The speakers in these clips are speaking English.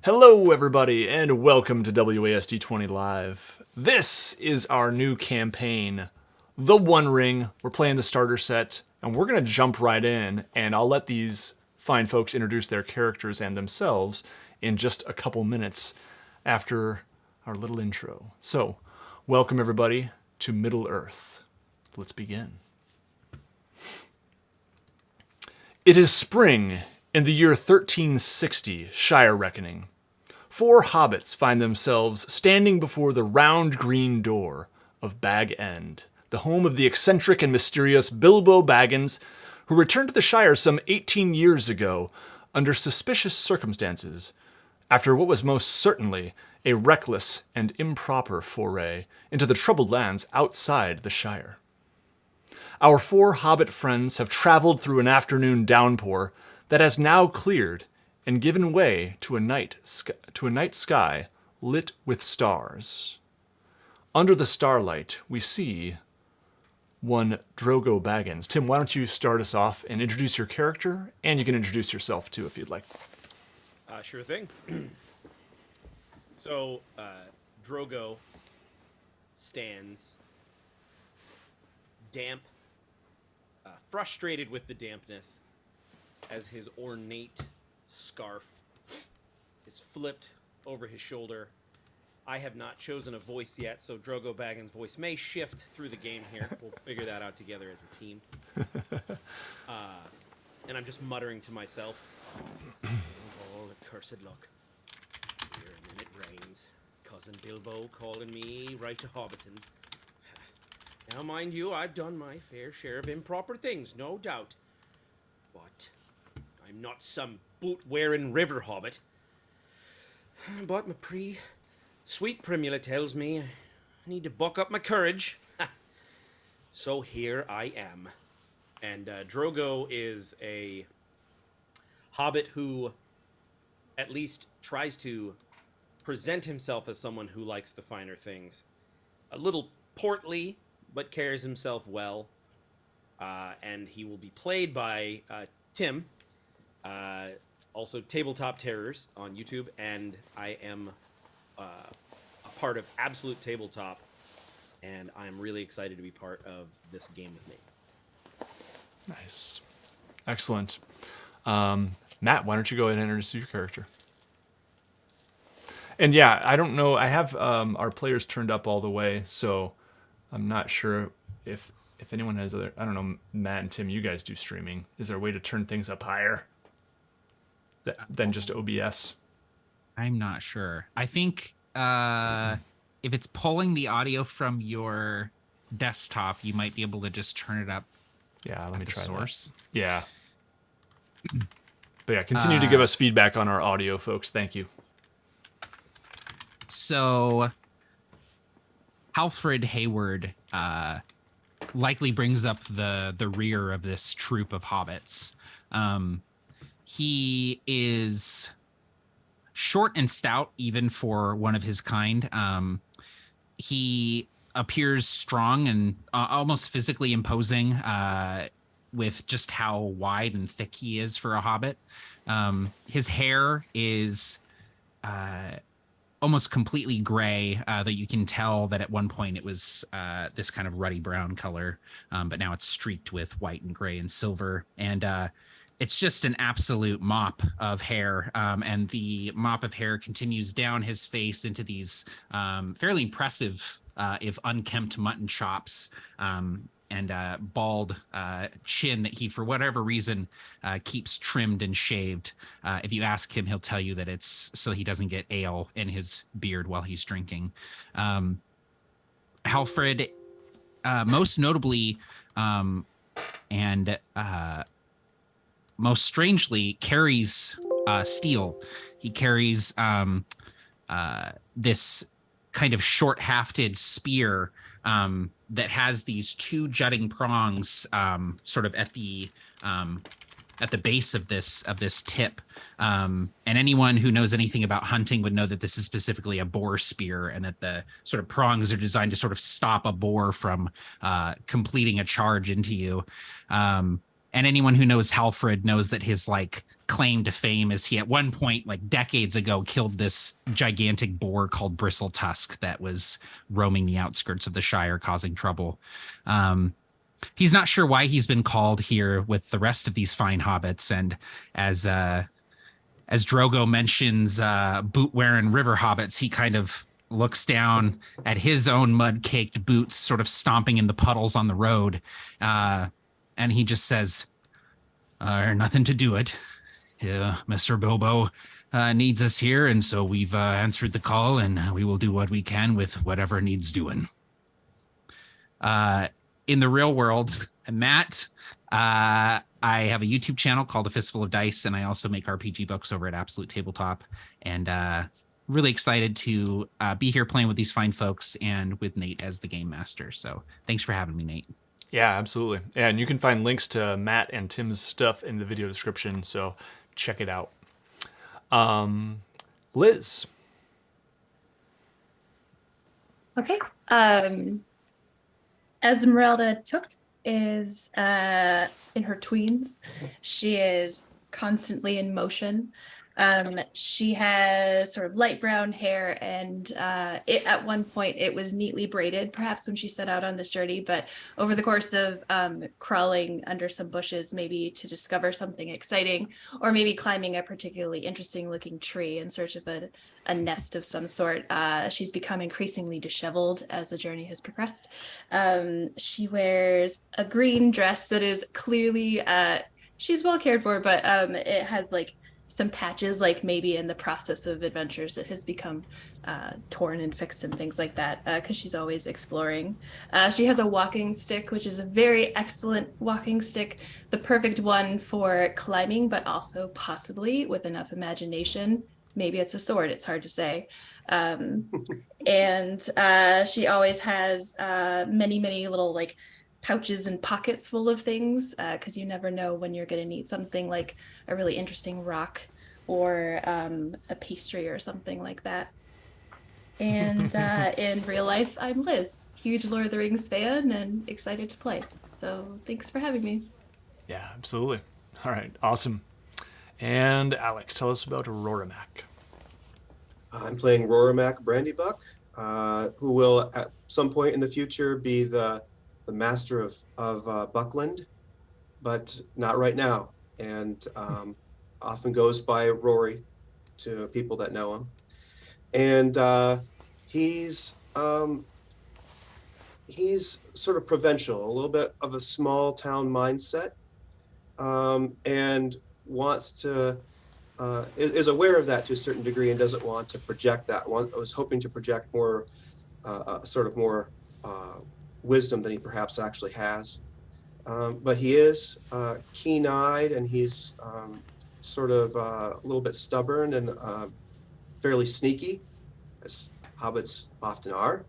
Hello, everybody, and welcome to WASD 20 Live. This is our new campaign, The One Ring. We're playing the starter set, and we're going to jump right in, and I'll let these fine folks introduce their characters and themselves in just a couple minutes after our little intro. So, welcome, everybody, to Middle-earth. Let's begin. It is spring in the year 1360, Shire reckoning. 4 hobbits find themselves standing before the round green door of Bag End, the home of the eccentric and mysterious Bilbo Baggins, who returned to the Shire some 18 years ago under suspicious circumstances, after what was most certainly a reckless and improper foray into the troubled lands outside the Shire. Our 4 hobbit friends have traveled through an afternoon downpour that has now cleared and given way to a night sky lit with stars. Under the starlight, we see one Drogo Baggins. Tim, why don't you start us off and introduce your character, and you can introduce yourself too if you'd like. Sure thing. So, Drogo stands damp, frustrated with the dampness, as his ornate scarf is flipped over his shoulder. I have not chosen a voice yet, so Drogo Baggins' voice may shift through the game here. We'll figure that out together as a team. And I'm just muttering to myself, "Oh, the cursed luck. Here and then it rains. Cousin Bilbo calling me right to Hobbiton. Now, mind you, I've done my fair share of improper things, no doubt. But I'm not some boot-wearing river hobbit. But my sweet Primula tells me I need to buck up my courage. So here I am. And Drogo is a hobbit who at least tries to present himself as someone who likes the finer things. A little portly, but carries himself well. And he will be played by Tim, also Tabletop Terrors on YouTube, and I am a part of Absolute Tabletop, and I'm really excited to be part of this game with me. Nice. Excellent. Matt, why don't you go ahead and introduce your character? And yeah, I don't know. I have our players turned up all the way, so I'm not sure if anyone has other. I don't know, Matt and Tim, you guys do streaming. Is there a way to turn things up higher than just OBS? I'm not sure. I think if it's pulling the audio from your desktop, you might be able to just turn it up. Yeah, let me try source. That. Yeah. But yeah, continue to give us feedback on our audio, folks. Thank you. So, Halfred Hayward likely brings up the rear of this troop of hobbits. He is short and stout, even for one of his kind. He appears strong and almost physically imposing with just how wide and thick he is for a hobbit. His hair is almost completely gray, that you can tell that at one point it was this kind of ruddy brown color, but now it's streaked with white and gray and silver. And it's just an absolute mop of hair. And the mop of hair continues down his face into these fairly impressive, if unkempt mutton chops, and bald chin that he, for whatever reason, keeps trimmed and shaved. If you ask him, he'll tell you that it's so he doesn't get ale in his beard while he's drinking. Halfred, most notably, and most strangely, carries steel. He carries this kind of short-hafted spear that has these 2 jutting prongs, sort of at the base of this tip. And anyone who knows anything about hunting would know that this is specifically a boar spear, and that the sort of prongs are designed to sort of stop a boar from completing a charge into you. And anyone who knows Halfred knows that his like claim to fame is he at one point, like decades ago, killed this gigantic boar called Bristle Tusk that was roaming the outskirts of the Shire, causing trouble. He's not sure why he's been called here with the rest of these fine hobbits, and as Drogo mentions boot-wearing river hobbits, he kind of looks down at his own mud-caked boots sort of stomping in the puddles on the road, and he just says, nothing to do it. Mr. Bilbo needs us here, and so we've answered the call, and we will do what we can with whatever needs doing. In the real world, Matt, I have a YouTube channel called A Fistful of Dice, and I also make RPG books over at Absolute Tabletop, and really excited to be here playing with these fine folks and with Nate as the game master. So thanks for having me, Nate. Yeah, absolutely. And you can find links to Matt and Tim's stuff in the video description, so check it out. Liz. Okay. Esmeralda Took is in her tweens. She is constantly in motion. She has sort of light brown hair, and at one point it was neatly braided, perhaps when she set out on this journey, but over the course of crawling under some bushes, maybe to discover something exciting, or maybe climbing a particularly interesting looking tree in search of a nest of some sort, she's become increasingly disheveled as the journey has progressed. She wears a green dress that is clearly, she's well cared for, but it has like some patches, like maybe in the process of adventures it has become torn and fixed and things like that, because she's always exploring. She has a walking stick, which is a very excellent walking stick, the perfect one for climbing, but also possibly with enough imagination, maybe it's a sword, it's hard to say. And she always has many little like pouches and pockets full of things, because you never know when you're going to need something like a really interesting rock or a pastry or something like that. And in real life, I'm Liz, huge Lord of the Rings fan and excited to play. So thanks for having me. Yeah, absolutely. All right, awesome. And Alex, tell us about Rorimac. I'm playing Rorimac Brandybuck, who will at some point in the future be the master of Buckland, but not right now, and often goes by Rory to people that know him. And he's sort of provincial, a little bit of a small town mindset, and wants to is aware of that to a certain degree and doesn't want to project that. I was hoping to project more sort of more wisdom than he perhaps actually has, but he is keen-eyed, and he's sort of a little bit stubborn and fairly sneaky, as hobbits often are,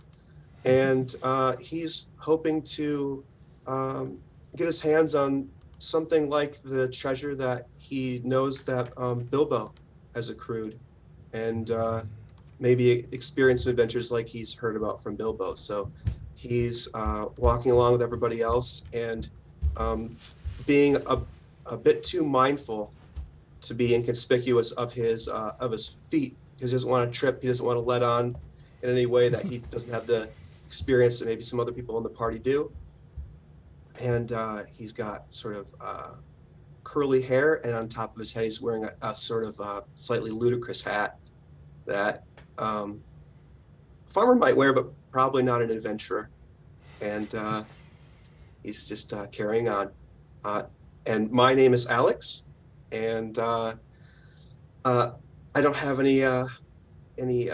and he's hoping to get his hands on something like the treasure that he knows that Bilbo has accrued, and maybe experience some adventures like he's heard about from Bilbo. So he's walking along with everybody else and being a bit too mindful to be inconspicuous of his feet, because he doesn't want to trip. He doesn't want to let on in any way that he doesn't have the experience that maybe some other people in the party do. And he's got sort of curly hair, and on top of his head he's wearing a sort of slightly ludicrous hat that a farmer might wear, but probably not an adventurer. And he's just carrying on. And my name is Alex, and I don't have any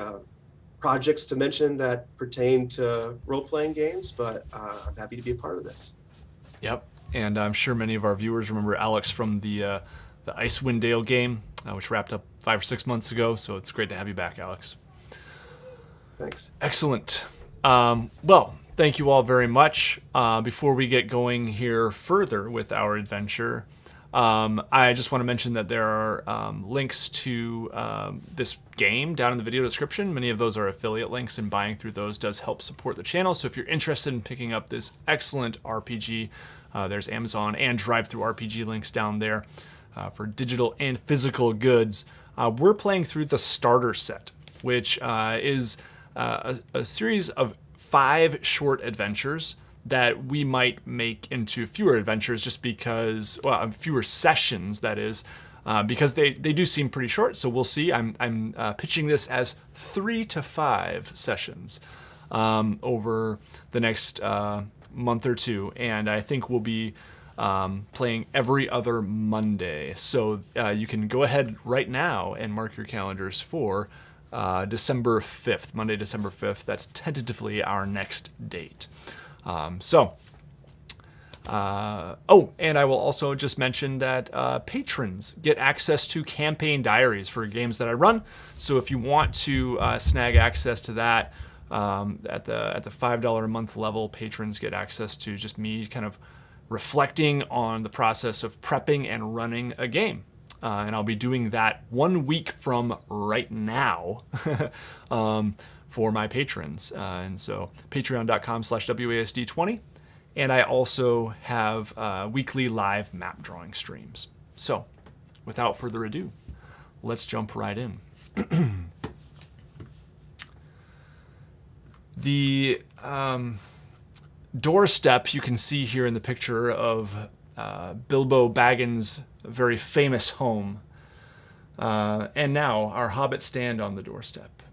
projects to mention that pertain to role-playing games, but I'm happy to be a part of this. Yep, and I'm sure many of our viewers remember Alex from the Icewind Dale game, which wrapped up 5 or 6 months ago, so it's great to have you back, Alex. Thanks. Excellent. Well, thank you all very much. Before we get going here further with our adventure, I just want to mention that there are links to this game down in the video description. Many of those are affiliate links, and buying through those does help support the channel. So if you're interested in picking up this excellent RPG, there's Amazon and Drive-Thru RPG links down there. for digital and physical goods. We're playing through the starter set, which is a series of 5 short adventures that we might make into fewer adventures just because, well, fewer sessions, that is, because they do seem pretty short. So we'll see. I'm pitching this as 3 to 5 sessions over the next month or two, and I think we'll be playing every other Monday. So you can go ahead right now and mark your calendars for December 5th, Monday, December 5th. That's tentatively our next date. And I will also just mention that patrons get access to campaign diaries for games that I run. So if you want to snag access to that, at the $5 a month level, patrons get access to just me kind of reflecting on the process of prepping and running a game. And I'll be doing that 1 week from right now for my patrons. And so patreon.com/WASD20. And I also have weekly live map drawing streams. So without further ado, let's jump right in. The doorstep you can see here in the picture of Bilbo Baggins' very famous home. And now our hobbits stand on the doorstep.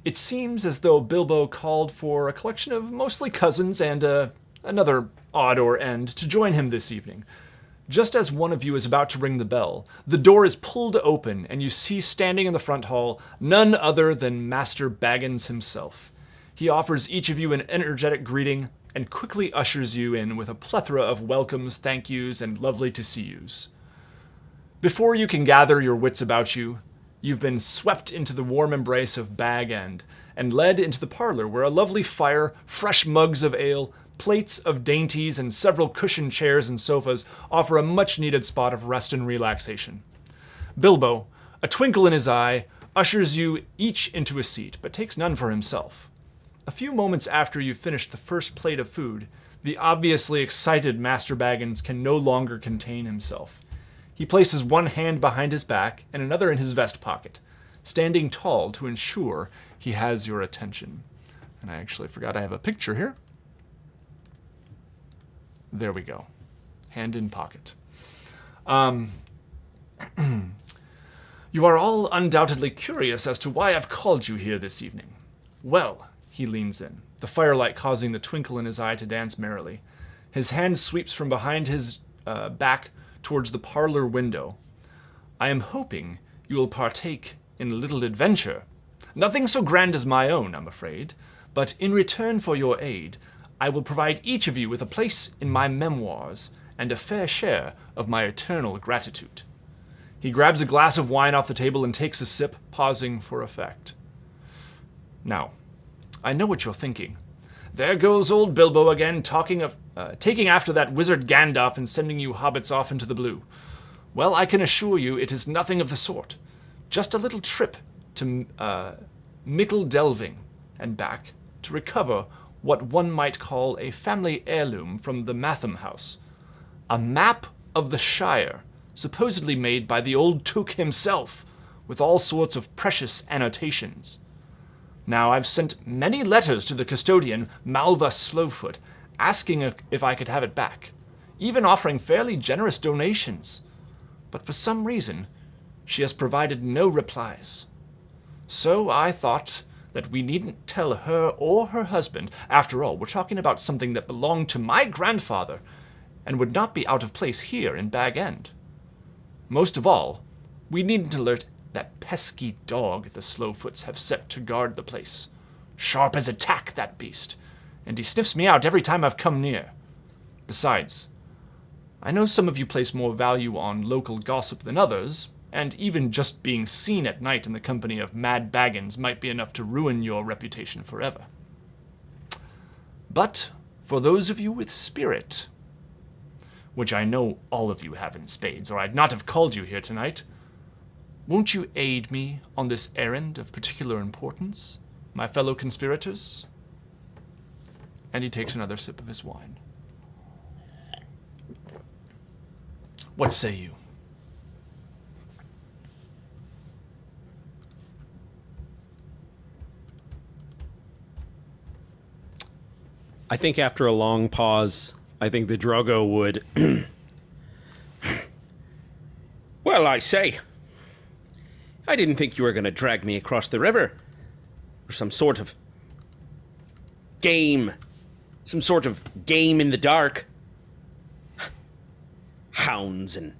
It seems as though Bilbo called for a collection of mostly cousins and another odd or end to join him this evening. Just as one of you is about to ring the bell, the door is pulled open and you see standing in the front hall none other than Master Baggins himself. He offers each of you an energetic greeting and quickly ushers you in with a plethora of welcomes, thank yous, and lovely to see yous. Before you can gather your wits about you, you've been swept into the warm embrace of Bag End and led into the parlor where a lovely fire, fresh mugs of ale, plates of dainties, and several cushioned chairs and sofas offer a much-needed spot of rest and relaxation. Bilbo, a twinkle in his eye, ushers you each into a seat, but takes none for himself. A few moments after you've finished the first plate of food, the obviously excited Master Baggins can no longer contain himself. He places one hand behind his back and another in his vest pocket, standing tall to ensure he has your attention. And I actually forgot I have a picture here. There we go. Hand in pocket. You are all undoubtedly curious as to why I've called you here this evening. Well, he leans in, the firelight causing the twinkle in his eye to dance merrily. His hand sweeps from behind his back towards the parlor window. I am hoping you will partake in a little adventure. Nothing so grand as my own, I'm afraid, but in return for your aid, I will provide each of you with a place in my memoirs and a fair share of my eternal gratitude. He grabs a glass of wine off the table and takes a sip, pausing for effect. Now, I know what you're thinking. There goes old Bilbo again, taking after that wizard Gandalf and sending you hobbits off into the blue. Well, I can assure you it is nothing of the sort. Just a little trip to Mickle Delving and back to recover what one might call a family heirloom from the Matham house. A map of the Shire, supposedly made by the old Took himself, with all sorts of precious annotations. Now, I've sent many letters to the custodian, Malva Slowfoot, asking if I could have it back, even offering fairly generous donations. But for some reason, she has provided no replies. So I thought that we needn't tell her or her husband. After all, we're talking about something that belonged to my grandfather and would not be out of place here in Bag End. Most of all, we needn't alert that pesky dog the Slowfoots have set to guard the place. Sharp as a tack, that beast, and he sniffs me out every time I've come near. Besides, I know some of you place more value on local gossip than others, and even just being seen at night in the company of Mad Baggins might be enough to ruin your reputation forever. But for those of you with spirit, which I know all of you have in spades, or I'd not have called you here tonight, won't you aid me on this errand of particular importance, my fellow conspirators? And he takes another sip of his wine. What say you? I think after a long pause, I think the Drogo would... Well, I say, I didn't think you were going to drag me across the river for some sort of game. Some sort of game in the dark. Hounds and...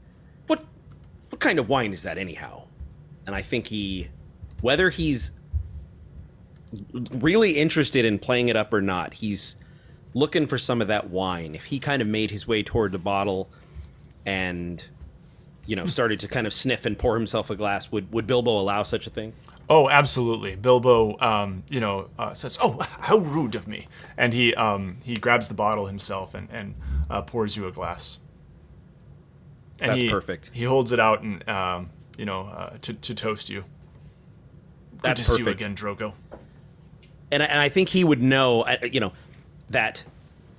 What kind of wine is that anyhow? And I think whether he's really interested in playing it up or not, he's looking for some of that wine. If he kind of made his way toward the bottle and, started to kind of sniff and pour himself a glass, would Bilbo allow such a thing? Oh, absolutely. Bilbo, says, "Oh, how rude of me," and he grabs the bottle himself and pours you a glass. And That's perfect. He holds it out and to toast you. That's Good to see you perfect. again, Drogo. And I think he would know, that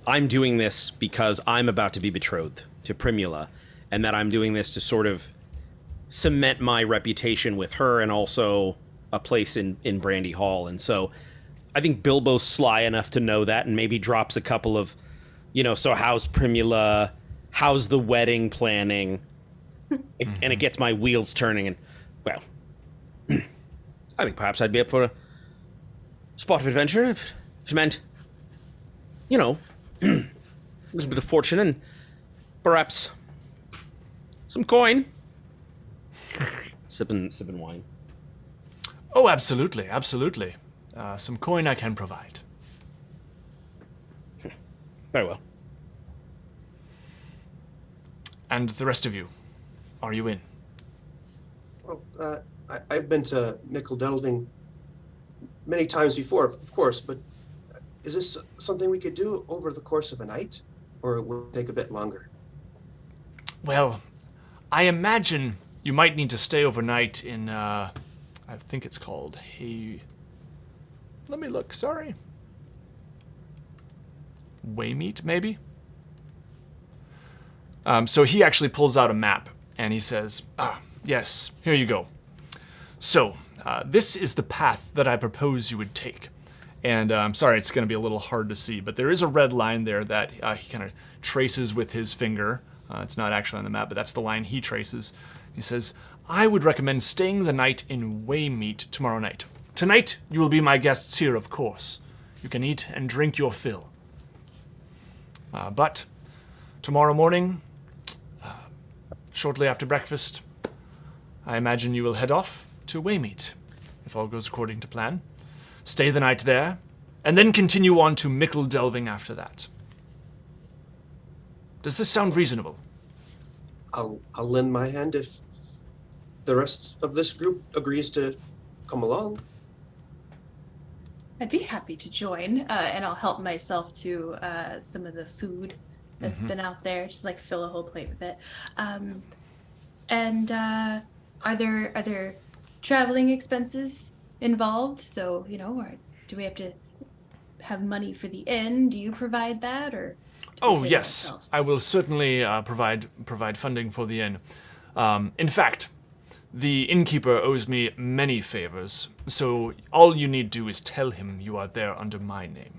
I'm doing this because I'm about to be betrothed to Primula, and that I'm doing this to sort of cement my reputation with her and also a place in Brandy Hall. And so I think Bilbo's sly enough to know that and maybe drops a couple of, so how's Primula? How's the wedding planning? And it gets my wheels turning. And, well, I think perhaps I'd be up for a spot of adventure if it meant, a little bit of fortune and perhaps some coin. Sipping wine. Oh, absolutely, absolutely. Some coin I can provide. Very well. And the rest of you, are you in? Well, I've been to Mickle Delving many times before, of course, but is this something we could do over the course of a night, or will it take a bit longer? Well, I imagine you might need to stay overnight in, I think it's called let me look, sorry. Waymeet, maybe? So he actually pulls out a map, and he says, yes, here you go. So, this is the path that I propose you would take. And I'm sorry, it's going to be a little hard to see, but there is a red line there that he kind of traces with his finger. It's not actually on the map, but that's the line he traces. He says, I would recommend staying the night in Waymeet tomorrow night. Tonight, you will be my guests here, of course. You can eat and drink your fill. But tomorrow morning, shortly after breakfast, I imagine you will head off to Waymeet, if all goes according to plan. Stay the night there, and then continue on to Mickle Delving after that. Does this sound reasonable? I'll lend my hand if the rest of this group agrees to come along. I'd be happy to join, and I'll help myself to some of the food that's been out there, just like fill a whole plate with it. And are there traveling expenses involved? So, or do we have to have money for the inn? Do you provide that, or? Oh, yes. I will certainly provide funding for the inn. In fact, the innkeeper owes me many favors, so all you need do is tell him you are there under my name.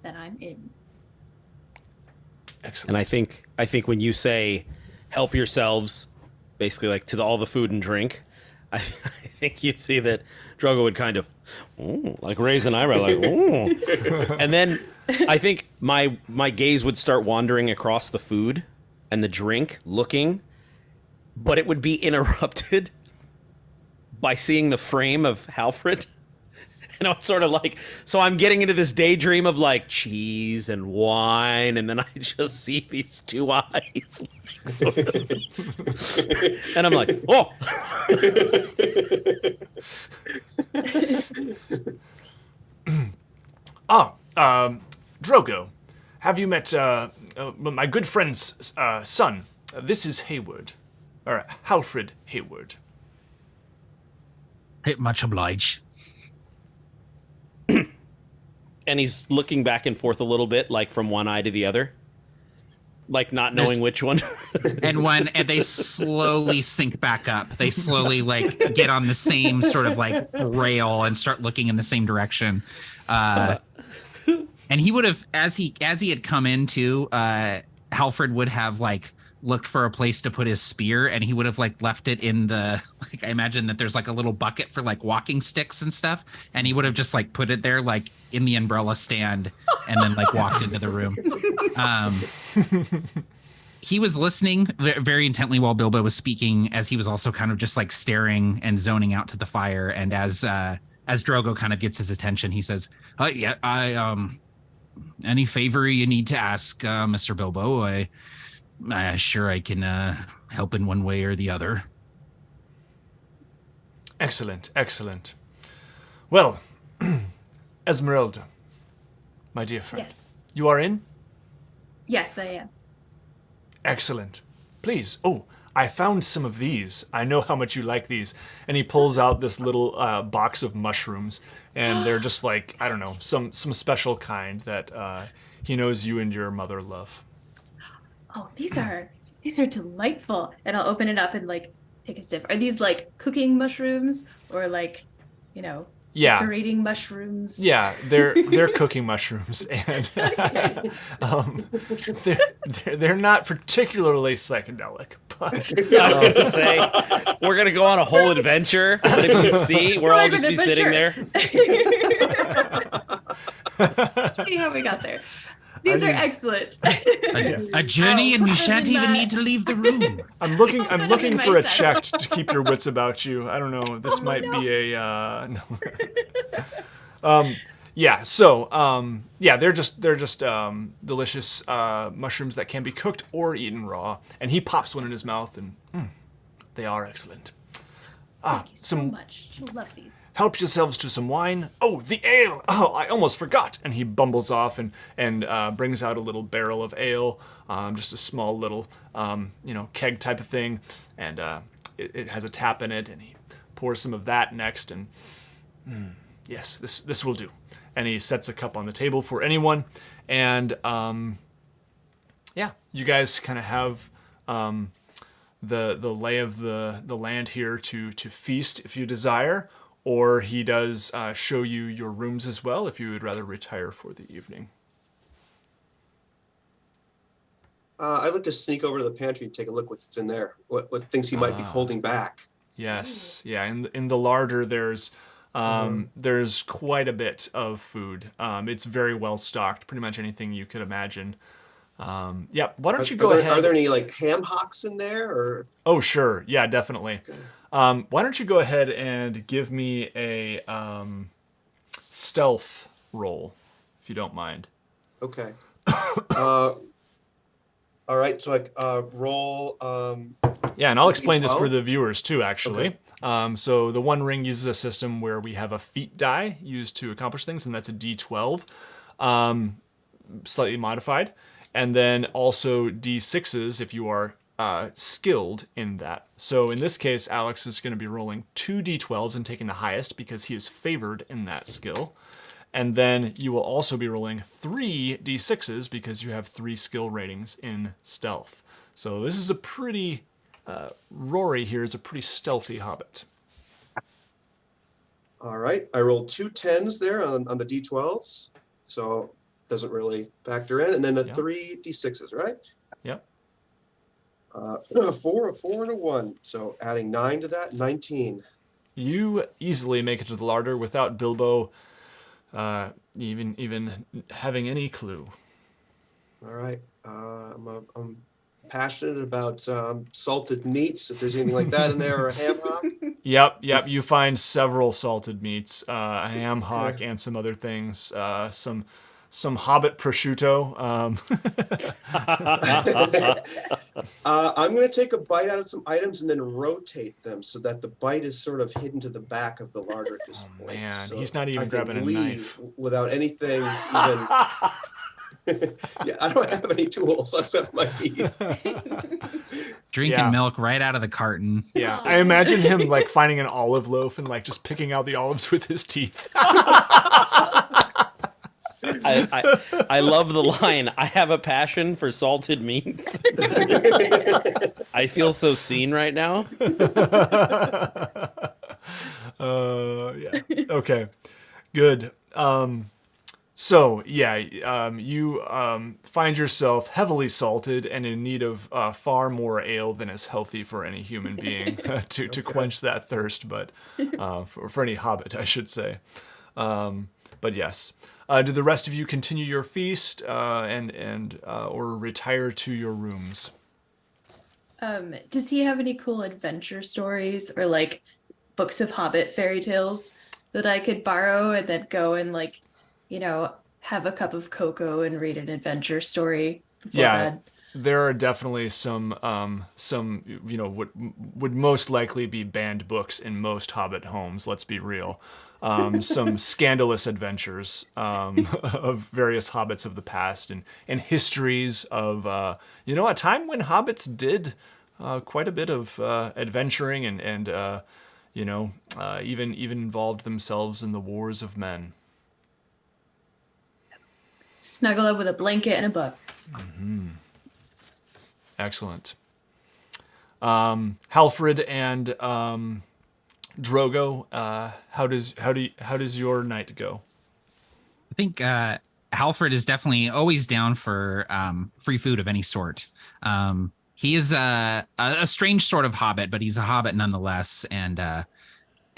Then I'm in. Excellent. And I think when you say help yourselves, basically like to all the food and drink, I think you'd see that Drogo would kind of like raise an eyebrow, like and then I think my gaze would start wandering across the food and the drink, looking, but it would be interrupted by seeing the frame of Halfred. It's sort of like, so I'm getting into this daydream of like cheese and wine, and then I just see these two eyes. And I'm like, oh. Drogo, have you met my good friend's son? This is Hayward, or Halfred Hayward. Much obliged. And he's looking back and forth a little bit, like from one eye to the other. like not knowing which one. and they slowly sink back up. They slowly like get on the same sort of like rail and start looking in the same direction. And he would have, as he had come into, Halfred would have like looked for a place to put his spear, and he would have like left it in the, like, I imagine that there's like a little bucket for like walking sticks and stuff, and he would have just like put it there like in the umbrella stand and then like walked into the room. He was listening very intently while Bilbo was speaking, as he was also kind of just like staring and zoning out to the fire. And as Drogo kind of gets his attention, he says, yeah, any favor you need to ask, Mr. Bilbo, I sure I can help in one way or the other. Excellent, excellent. Well, Esmeralda, my dear friend. Yes. You are in? Yes, I am. Excellent. Please. Oh, I found some of these. I know how much you like these. And he pulls out this little box of mushrooms, and they're just like, I don't know, some special kind that he knows you and your mother love. Oh, these are delightful. And I'll open it up and like take a sniff. Are these like cooking mushrooms or like, decorating mushrooms? Yeah, they're cooking mushrooms, and they're not particularly psychedelic. But I was gonna say we're gonna go on a whole adventure, but if you see, we're all just be sitting there. See how we got there. These are excellent. A journey, and we shan't even need to leave the room. I'm looking for a check to keep your wits about you. I don't know. This might be a no. Yeah. So they're just delicious mushrooms that can be cooked or eaten raw. And he pops one in his mouth, and they are excellent. Thank you so much. I love these. Help yourselves to some wine. Oh, the ale. Oh, I almost forgot. And he bumbles off and brings out a little barrel of ale, just a small little, keg type of thing. And it has a tap in it, and he pours some of that next. And yes, this will do. And he sets a cup on the table for anyone. And you guys kind of have the lay of the land here to feast if you desire. Or he does show you your rooms as well if you would rather retire for the evening. I'd like to sneak over to the pantry and take a look what's in there, what things he might be holding back. Yes, yeah. In the larder, there's quite a bit of food. It's very well stocked, pretty much anything you could imagine. Why don't you go ahead? Are there any like ham hocks in there, or? Oh, sure. Yeah, definitely. Okay. Why don't you go ahead and give me a stealth roll, if you don't mind. Okay. All right. So I roll. And I'll explain this for the viewers too, actually. Okay. So the One Ring uses a system where we have a feat die used to accomplish things, and that's a D12, slightly modified. And then also D6s if you are skilled in that. So in this case, Alex is going to be rolling 2 D12s and taking the highest because he is favored in that skill. And then you will also be rolling 3 D6s because you have 3 skill ratings in stealth. So this is a pretty, Rory here is a pretty stealthy hobbit. All right. I rolled 2 10s there on the D12s. So doesn't really factor in. And then the 3 D6s, right? Yep. 4, a 4, and a 1. So adding 9 to that, 19. You easily make it to the larder without Bilbo even having any clue. All right. I'm passionate about salted meats, if there's anything like that in there, or a ham hock. Yep. You find several salted meats, a ham hock, and some other things, some Hobbit prosciutto. I'm going to take a bite out of some items and then rotate them so that the bite is sort of hidden to the back of the larder at this point. Man, so he's not even grabbing a knife. Without anything even... Yeah, I don't have any tools except my teeth. Drinking milk right out of the carton. Yeah, I imagine him like finding an olive loaf and like just picking out the olives with his teeth. I love the line. I have a passion for salted meats. I feel so seen right now. Yeah. Okay. Good. So yeah, you find yourself heavily salted and in need of far more ale than is healthy for any human being to quench that thirst, but for any hobbit, I should say. But yes, do the rest of you continue your feast or retire to your rooms? Does he have any cool adventure stories or like books of Hobbit fairy tales that I could borrow and then go and like, have a cup of cocoa and read an adventure story before bed? There are definitely some would most likely be banned books in most Hobbit homes. Let's be real. Some scandalous adventures of various hobbits of the past and histories of a time when hobbits did quite a bit of adventuring and even involved themselves in the wars of men. Snuggle up with a blanket and a book. Mm-hmm. Excellent. Halfred and Drogo, how does your night go? I think Halfred is definitely always down for free food of any sort. He is a strange sort of hobbit, but he's a hobbit nonetheless, and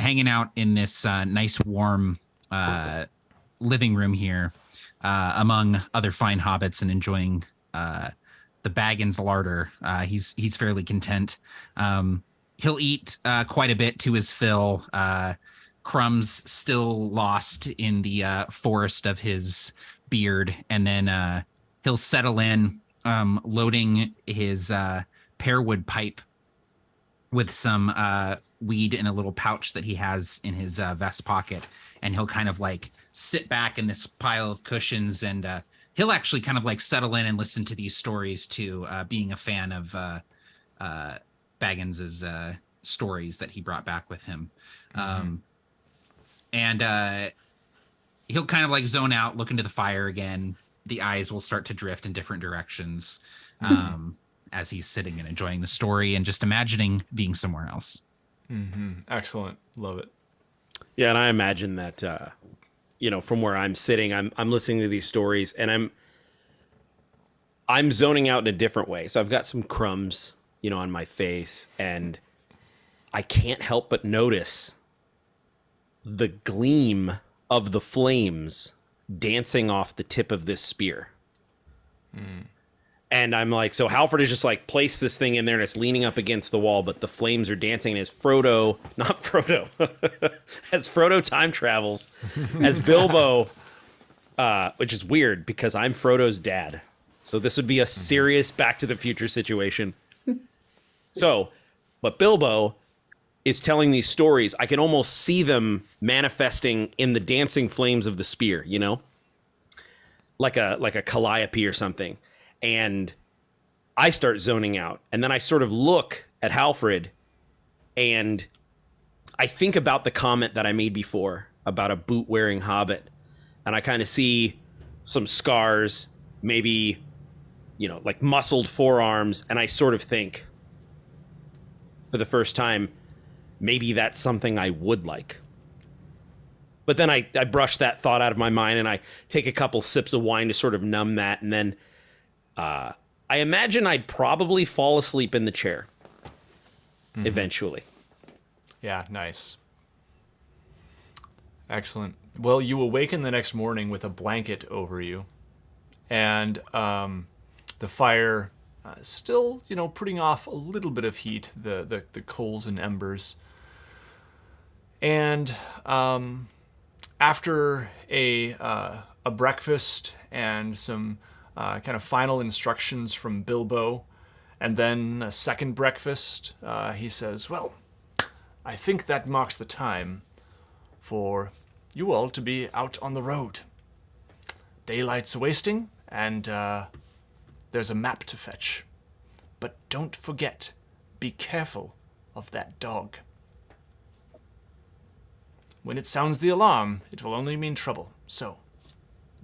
hanging out in this nice warm living room here among other fine hobbits and enjoying the Baggins larder. He's fairly content. He'll eat quite a bit to his fill. Crumbs still lost in the forest of his beard, and then he'll settle in, loading his pearwood pipe with some weed in a little pouch that he has in his vest pocket, and he'll kind of like sit back in this pile of cushions, and he'll actually kind of like settle in and listen to these stories too, being a fan of Baggins's stories that he brought back with him. Mm-hmm. And he'll kind of like zone out, look into the fire again. The eyes will start to drift in different directions as he's sitting and enjoying the story and just imagining being somewhere else. Mm-hmm. Excellent. Love it. Yeah, and I imagine that, from where I'm sitting, I'm listening to these stories, and I'm zoning out in a different way. So I've got some crumbs, on my face, and I can't help but notice the gleam of the flames dancing off the tip of this spear. Mm. And I'm like, so Halfred is just like placed this thing in there and it's leaning up against the wall, but the flames are dancing. And as Frodo time travels, as Bilbo, which is weird because I'm Frodo's dad. So this would be a serious Back to the Future situation. But Bilbo is telling these stories. I can almost see them manifesting in the dancing flames of the spear, like a calliope or something. And I start zoning out. And then I sort of look at Halfred and I think about the comment that I made before about a boot-wearing hobbit. And I kind of see some scars, maybe, like muscled forearms. And I sort of think, for the first time, maybe that's something I would like. But then I brush that thought out of my mind and I take a couple sips of wine to sort of numb that. And then I imagine I'd probably fall asleep in the chair eventually. Yeah, nice. Excellent. Well, you awaken the next morning with a blanket over you, and the fire still, putting off a little bit of heat, the coals and embers. And after a breakfast and some kind of final instructions from Bilbo, and then a second breakfast, he says, well, I think that marks the time for you all to be out on the road. Daylight's wasting, and there's a map to fetch. But don't forget, be careful of that dog. When it sounds the alarm, it will only mean trouble. So,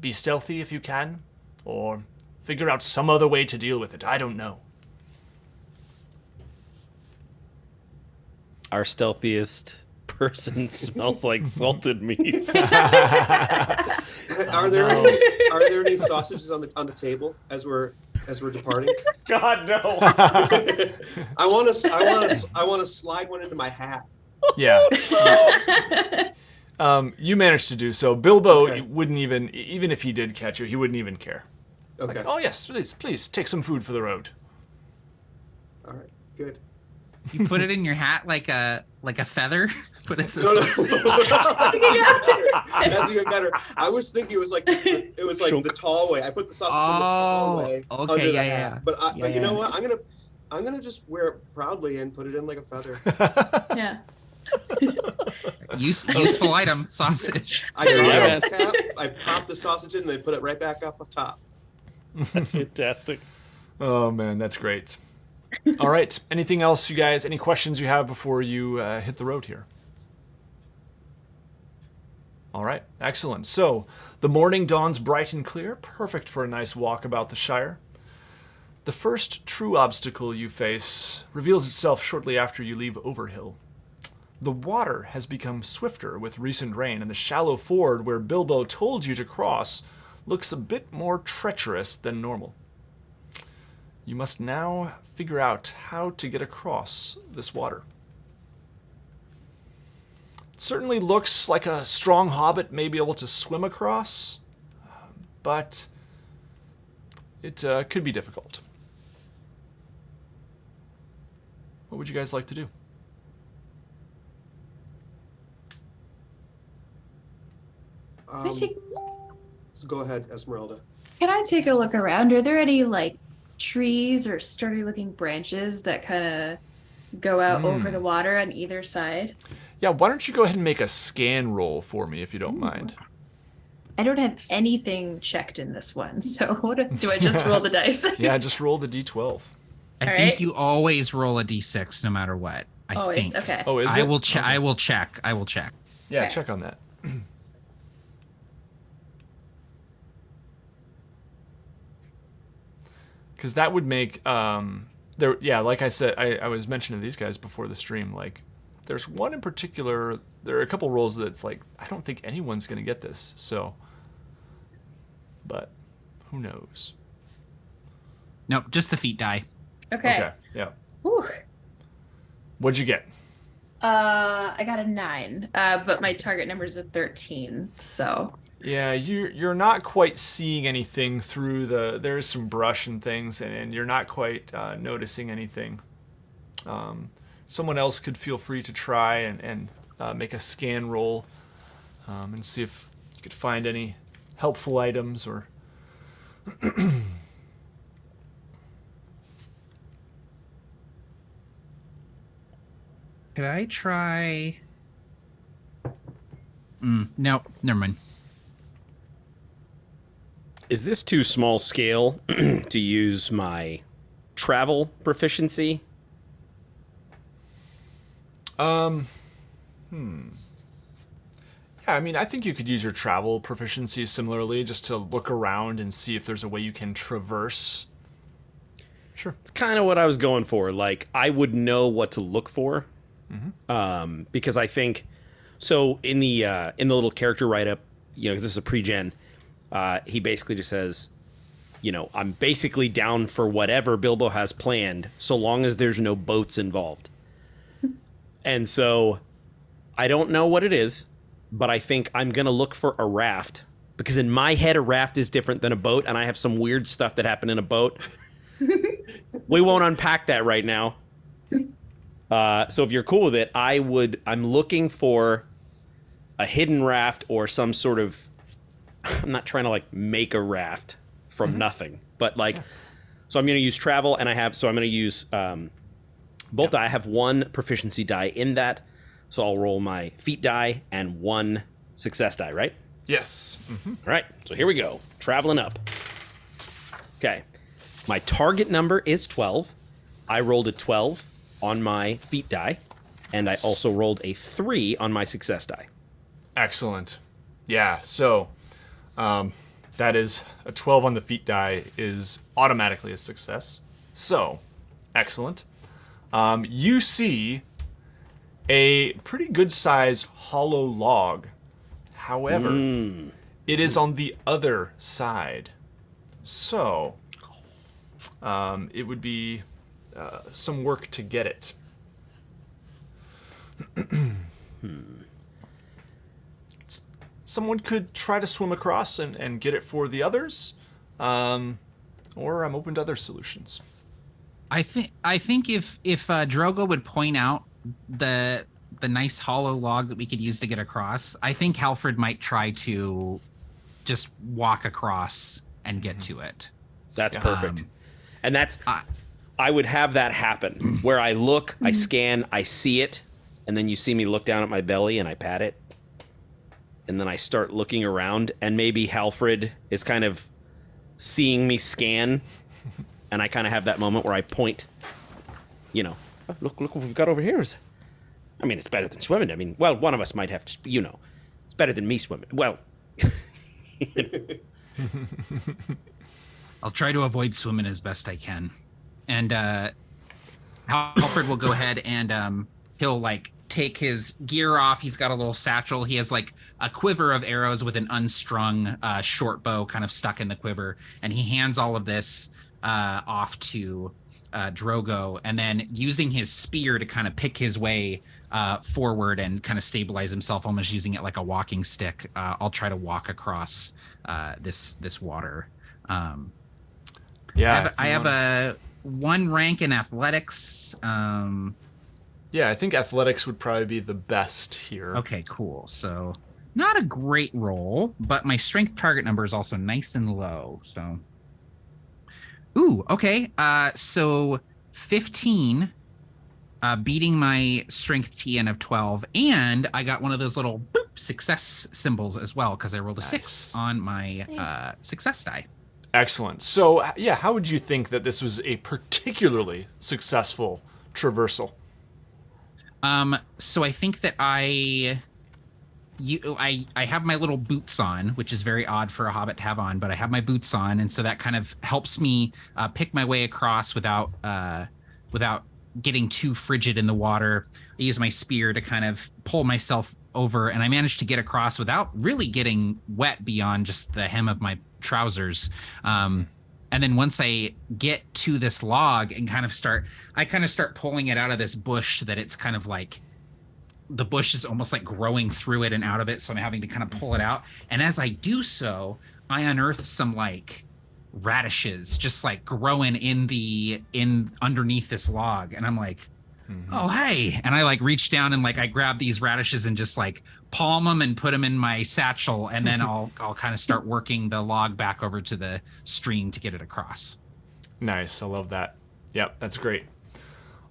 be stealthy if you can, or figure out some other way to deal with it. I don't know. Our stealthiest person smells like salted meats. Are there any sausages on the table as we're departing? God no. I want to slide one into my hat. Yeah. You managed to do so. Bilbo Okay. wouldn't even if he did catch you, he wouldn't even care. Okay. Oh yes, please take some food for the road. All right. Good. You put it in your hat like a feather, but it's a No, no. sausage. That's even better. I was thinking it was like the tall way. I put the sausage in the tall way okay, under the yeah, hat. yeah. But Yeah, you know yeah. what? I'm gonna just wear it proudly and put it in like a feather. Yeah. Useful item, sausage. I drop Yeah. off the cap, I pop the sausage in, and then put it right back up top. That's fantastic. Oh man, that's great. All right. Anything else, you guys? Any questions you have before you hit the road here? All right. Excellent. So the morning dawns bright and clear, perfect for a nice walk about the Shire. The first true obstacle you face reveals itself shortly after you leave Overhill. The water has become swifter with recent rain, and the shallow ford where Bilbo told you to cross looks a bit more treacherous than normal. You must now figure out how to get across this water. It certainly looks like a strong hobbit may be able to swim across, but it could be difficult. What would you guys like to do? Can I take Go ahead, Esmeralda. Can I take a look around? Are there any like trees or sturdy looking branches that kind of go out over the water on either side? Yeah, why don't you go ahead and make a scan roll for me if you don't mind. I don't have anything checked in this one, so do I just roll the dice? Yeah, just roll the d12. I All think right. you always roll a d6 no matter what. I Always, think. okay. Oh, is I it? will Okay. I will check. I will check. Yeah, Okay. check on that. Because that would make there. Yeah, like I said, I was mentioning to these guys before the stream. Like, there's one in particular. There are a couple rolls that it's like I don't think anyone's gonna get this. So, but who knows? Nope, just the feet die. Okay. Yeah. Whew. What'd you get? I got a 9, but my target number is a 13. So Yeah, you're not quite seeing anything through there's some brush and things, and you're not quite noticing anything. Someone else could feel free to try and make a scan roll and see if you could find any helpful items or. Could I try? No, never mind. Is this too small scale to use my travel proficiency? Yeah, I mean, I think you could use your travel proficiency similarly, just to look around and see if there's a way you can traverse. Sure. It's kind of what I was going for. Like, I would know what to look for, because I think so. In the little character write up, you know, this is a pre-gen. He basically just says, you know, I'm basically down for whatever Bilbo has planned, so long as there's no boats involved. And so, I don't know what it is, but I think I'm gonna look for a raft, because in my head a raft is different than a boat, and I have some weird stuff that happened in a boat. We won't unpack that right now. So if you're cool with it, I'm looking for a hidden raft or some sort of, I'm not trying to like make a raft from nothing, but like, so I'm going to use travel and I'm going to use both die. I have one proficiency die in that. So I'll roll my feat die and one success die, right? Yes. All right. So here we go. Traveling up. Okay. My target number is 12. I rolled a 12 on my feat die, and I also rolled a 3 on my success die. Excellent. Yeah, so That is a 12 on the feat die is automatically a success. So, excellent. You see a pretty good sized hollow log. However, it is on the other side. So, it would be some work to get it. Someone could try to swim across and get it for the others, or I'm open to other solutions. I think if Drogo would point out the nice hollow log that we could use to get across, I think Halfred might try to just walk across and get to it. That's perfect. And that's I would have that happen where I look, I scan, I see it, and then you see me look down at my belly and I pat it. And then I start looking around, and maybe Halfred is kind of seeing me scan, and I kind of have that moment where I point, "Oh, look what we've got over here. I mean, it's better than swimming. I mean, well, one of us might have to, it's better than me swimming. Well, I'll try to avoid swimming as best I can. And Halfred will go ahead and he'll take his gear off. He's got a little satchel. He has a quiver of arrows with an unstrung short bow kind of stuck in the quiver. And he hands all of this off to Drogo, and then using his spear to kind of pick his way forward and kind of stabilize himself, almost using it like a walking stick. I'll try to walk across this water. I have a 1 rank in athletics. Yeah, I think athletics would probably be the best here. Okay, cool. So not a great roll, but my strength target number is also nice and low. So, ooh, okay. So 15, beating my strength TN of 12, and I got one of those little boop success symbols as well because I rolled a 6 on my success die. Excellent. So, yeah, how would you think that this was a particularly successful traversal? So I think that I have my little boots on, which is very odd for a hobbit to have on, but I have my boots on, and so that kind of helps me pick my way across without getting too frigid in the water. I use my spear to kind of pull myself over, and I managed to get across without really getting wet beyond just the hem of my trousers. And then once I get to this log and start pulling it out of this bush that it's kind of like the bush is almost like growing through it and out of it. So I'm having to kind of pull it out. And as I do so, I unearth some radishes just growing in underneath this log. And I'm like, oh, hey. And I reach down and I grab these radishes and just palm them and put them in my satchel. And then I'll kind of start working the log back over to the stream to get it across. Nice. I love that. Yep, that's great.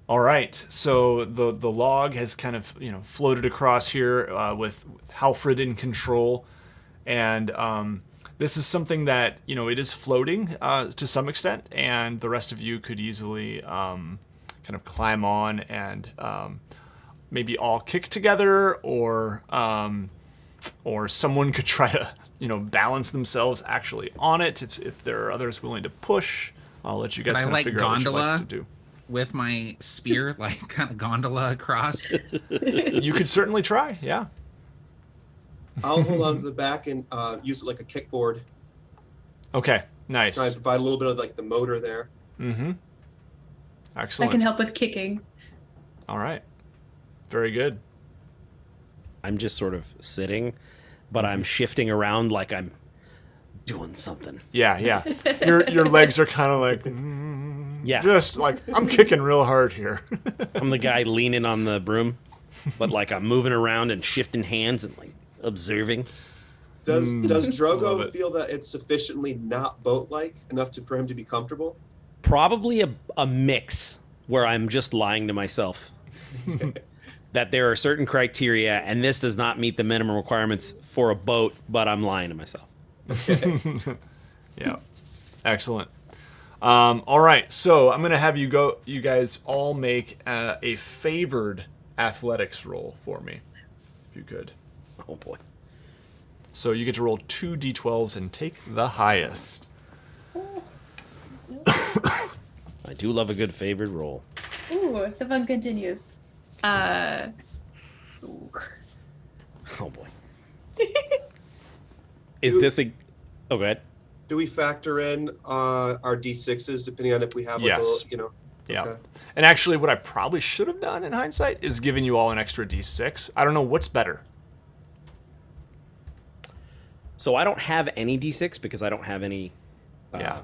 All right. So the log has kind of, floated across here with Halfred in control. And this is something that, it is floating to some extent. And the rest of you could easily kind of climb on and maybe all kick together, or someone could try to balance themselves actually on it if there are others willing to push. I'll let you guys kind of figure out what you like to do. With my spear, kind of gondola across. You could certainly try, yeah. I'll hold on to the back and use it like a kickboard. Okay, nice. Try and provide a little bit of the motor there. Mm-hmm. Excellent. I can help with kicking. All right. Very good. I'm just sort of sitting, but I'm shifting around like I'm doing something. Yeah. Your legs are kind of just I'm kicking real hard here. I'm the guy leaning on the broom, but I'm moving around and shifting hands and observing. Does Drogo feel that it's sufficiently not boat-like enough for him to be comfortable? Probably a mix where I'm just lying to myself. That there are certain criteria, and this does not meet the minimum requirements for a boat, but I'm lying to myself. Yeah. Excellent. All right, so I'm going to have you guys all make a favored athletics roll for me, if you could. Oh, boy. So you get to roll 2 d12s and take the highest. I do love a good favored roll. Ooh, the fun continues. Ooh. Oh boy. Is this a? Oh, go ahead. Do we factor in our D6s depending on if we have, like, Yes. a little, you know? Yeah. Okay. And actually, what I probably should have done in hindsight is given you all an extra d6. I don't know what's better. So I don't have any d6 because I don't have any Yeah.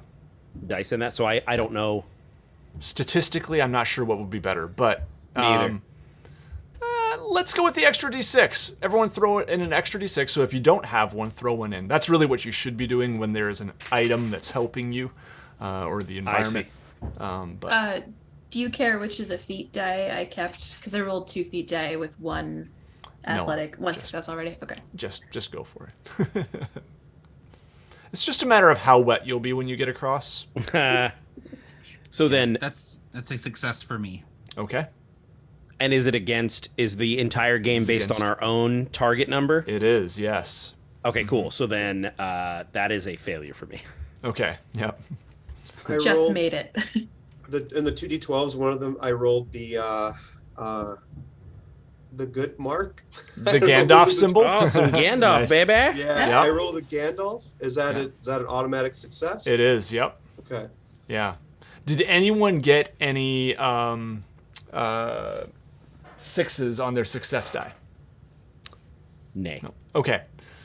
dice in that. So I don't know. Statistically, I'm not sure what would be better, but Me either. let's go with the extra d6. Everyone throw in an extra d6, so if you don't have one, throw one in. That's really what you should be doing when there is an item that's helping you, or the environment. But Do you care which of the feat die I kept? Because I rolled 2 feat die with 1 athletic, one success already. Okay. just go for it. It's just a matter of how wet you'll be when you get across. So then, That's a success for me. Okay. and is the entire game It's based against- on our own target number? It is, yes. Okay, cool. So then that is a failure for me. Okay, yep. I Just rolled made it. in the 2d12s. One of them, I rolled the good mark. The Gandalf symbol? Oh, some Gandalf, Nice. baby. Yeah, Yep. I rolled a Gandalf. Is that Yeah. is that an automatic success? It is, yep. Okay. Yeah. Did anyone get any 6s on their success die? Nay. Okay.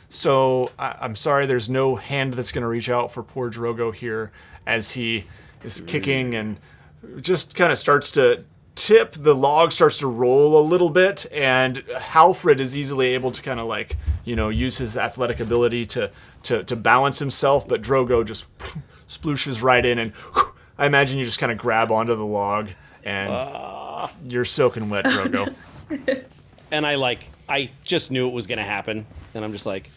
So I'm sorry, there's no hand that's going to reach out for poor Drogo here as he is kicking and just kind of starts to tip. The log starts to roll a little bit, and Halfred is easily able to kind of use his athletic ability to balance himself, but Drogo just splooshes right in, and I imagine you just kind of grab onto the log, and you're soaking wet, Drogo. And I just knew it was going to happen. And I'm just like,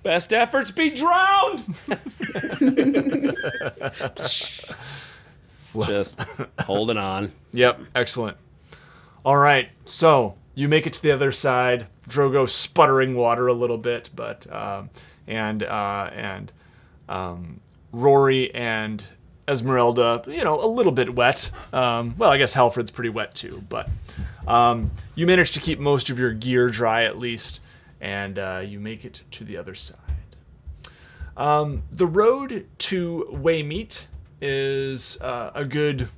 best efforts be drowned. Just holding on. Yep, excellent. All right, so you make it to the other side. Drogo sputtering water a little bit, but Rory and Esmeralda, a little bit wet. Well, I guess Halfred's pretty wet too, but you manage to keep most of your gear dry at least, and you make it to the other side. The road to Waymeet is a good,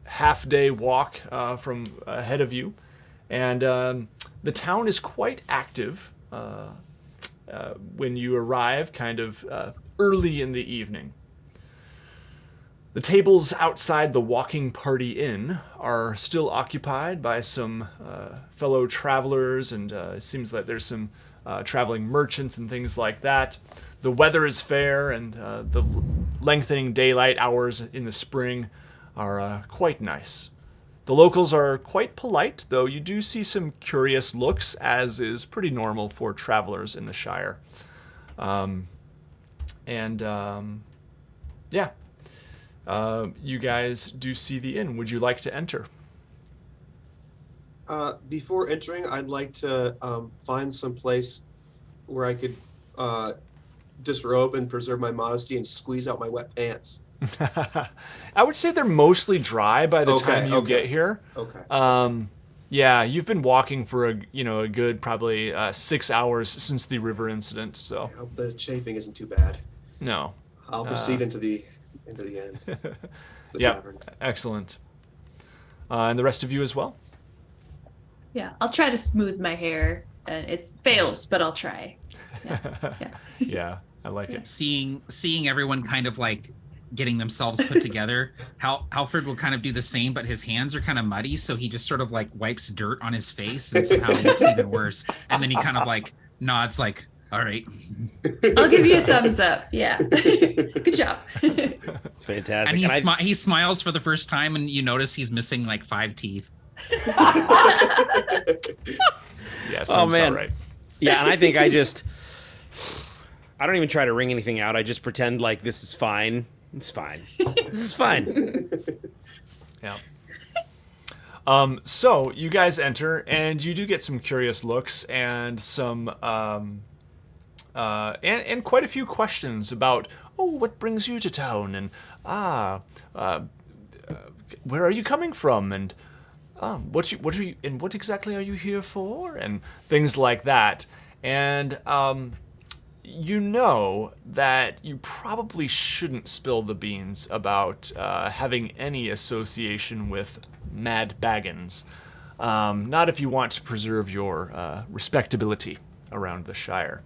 half-day walk from ahead of you, and the town is quite active when you arrive, kind of early in the evening. The tables outside the Walking Party Inn are still occupied by some fellow travelers, and it seems like there's some traveling merchants and things like that. The weather is fair, and the lengthening daylight hours in the spring are quite nice. The locals are quite polite, though you do see some curious looks, as is pretty normal for travelers in the Shire. You guys do see the inn. Would you like to enter? Before entering, I'd like to find some place where I could disrobe and preserve my modesty and squeeze out my wet pants. I would say they're mostly dry by the time you get here. Okay. Yeah, you've been walking for a good probably 6 hours since the river incident. So I hope the chafing isn't too bad. no. I'll proceed into the inn, the Yeah, tavern. excellent. And the rest of you as well. Yeah, I'll try to smooth my hair, and it fails, but I'll try. Yeah. Yeah, I like it. Seeing everyone kind of like getting themselves put together, Halfred will kind of do the same, but his hands are kind of muddy, so he just sort of like wipes dirt on his face, and somehow it looks even worse. And then he kind of like nods, like, "All right." I'll give you a thumbs up. Yeah. Good job. It's fantastic. And he smiles for the first time, and you notice he's missing like 5 teeth. Yeah, sounds man. about right. Yeah, and I think I don't even try to wring anything out. I just pretend like this is fine. It's fine. This is fine. Yeah. So you guys enter, and you do get some curious looks and some and quite a few questions about, what brings you to town, and where are you coming from, and what are you, and what exactly are you here for, and things like that. And you know that you probably shouldn't spill the beans about having any association with Mad Baggins. Not if you want to preserve your respectability around the Shire.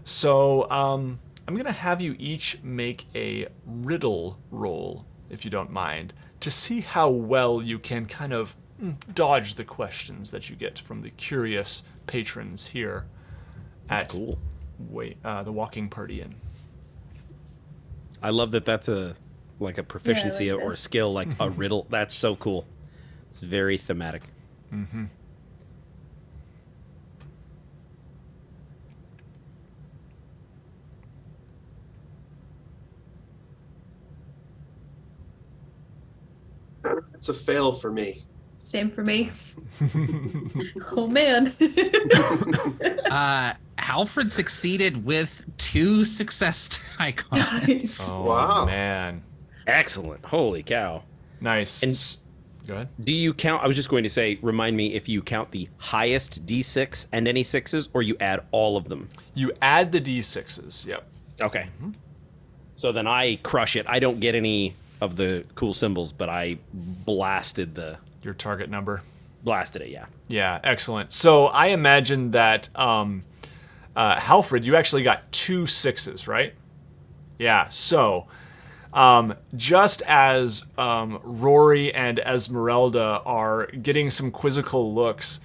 So I'm going to have you each make a riddle roll, if you don't mind, to see how well you can kind of dodge the questions that you get from the curious patrons here at Cool. The Walking Party Inn. I love that that's a proficiency like or a skill, like a riddle. That's so cool. It's very thematic. Mm-hmm. It's a fail for me. Same for me. Oh man. Halfred succeeded with 2 success icons. Nice. Oh, Wow. man. Excellent. Holy cow. Nice. And Go ahead. do you count? I was just going to say, remind me if you count the highest D6 and any sixes, or you add all of them. You add the D6s. Yep. Okay. So then I crush it. I don't get any of the cool symbols, but I blasted Your target number. it. Yeah. Yeah, excellent. So I imagine that Halfred, you actually got 2 6s, right? Yeah. So just as Rory and Esmeralda are getting some quizzical looks,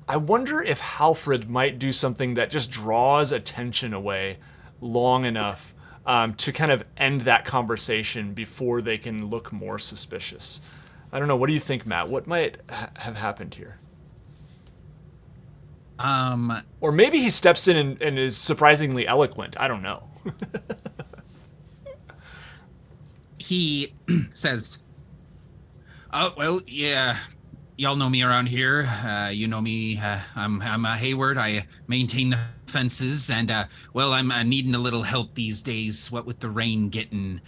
I wonder if Halfred might do something that just draws attention away long enough to kind of end that conversation before they can look more suspicious. I don't know. What do you think, Matt? What might have happened here? Or maybe he steps in and is surprisingly eloquent. I don't know. He says, "Oh well, yeah, y'all know me around here. You know me. I'm Hayward. I maintain the fences, and well, I'm needing a little help these days. What with the rain getting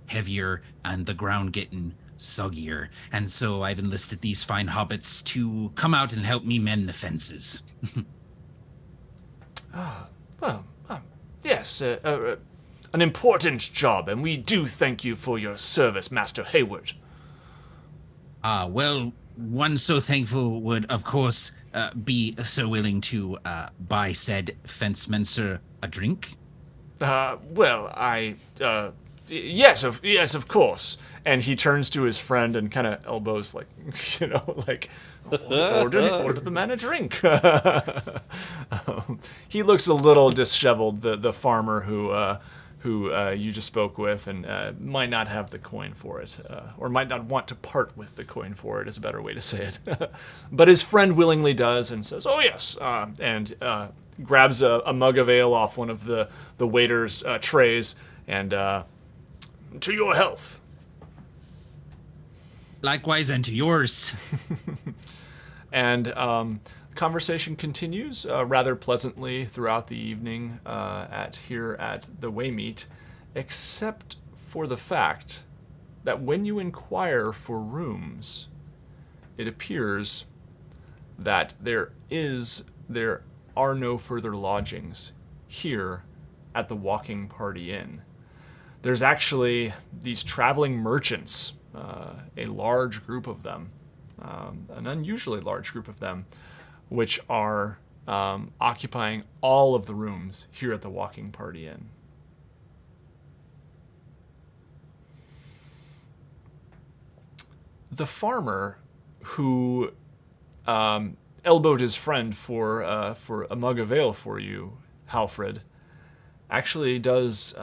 heavier and the ground getting soggier, and so I've enlisted these fine hobbits to come out and help me mend the fences." Well, yes, an important job, and we do thank you for your service, Master Hayward. Well, one so thankful would, of course, be so willing to buy said fence menser a drink. Yes, of course. And he turns to his friend and kind of elbows, like, like, order the man a drink. He looks a little disheveled, the farmer who you just spoke with, and might not have the coin for it, or might not want to part with the coin for it, is a better way to say it. But his friend willingly does and says, "Oh, yes," and grabs a mug of ale off one of the waiter's trays, and to your health. Likewise, and to yours. And conversation continues rather pleasantly throughout the evening here at the Waymeet, except for the fact that when you inquire for rooms, it appears that there are no further lodgings here at the Walking Party Inn. There's actually these traveling merchants, a large group of them, an unusually large group of them, which are occupying all of the rooms here at the Walking Party Inn. The farmer who elbowed his friend for a mug of ale for you, Halfred, actually does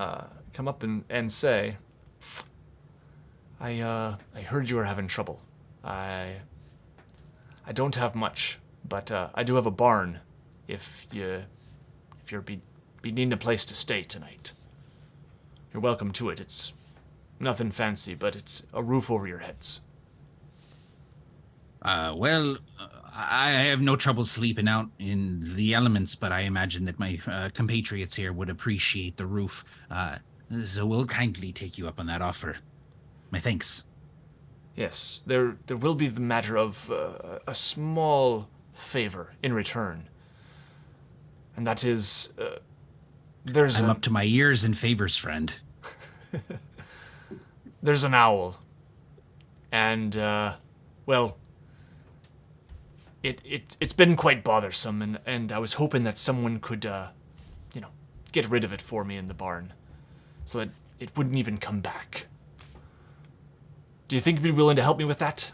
come up and say, I heard you were having trouble. I don't have much, but I do have a barn if you're needing a place to stay tonight. You're welcome to it. It's nothing fancy, but it's a roof over your heads. I have no trouble sleeping out in the elements, but I imagine that my compatriots here would appreciate the roof. So we'll kindly take you up on that offer. My thanks. Yes, there will be the matter of a small favor in return. And that is, I'm up to my ears in favors, friend. there's an owl. And, well, it's been quite bothersome, and I was hoping that someone could, get rid of it for me in the barn, so that it wouldn't even come back. Do you think you'd be willing to help me with that?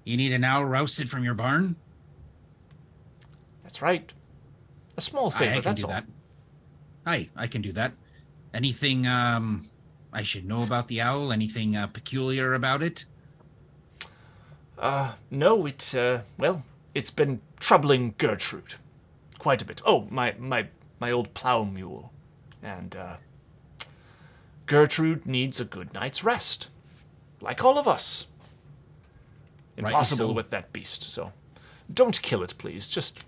You need an owl rousted from your barn? That's right. A small favor, I can that's do all. that. I can do that. Anything I should know about the owl? Anything peculiar about it? No, it's been troubling Gertrude quite a bit. Oh, my old plow mule. And, Gertrude needs a good night's rest. Like all of us. Impossible so. with that beast, so don't kill it, please. Just,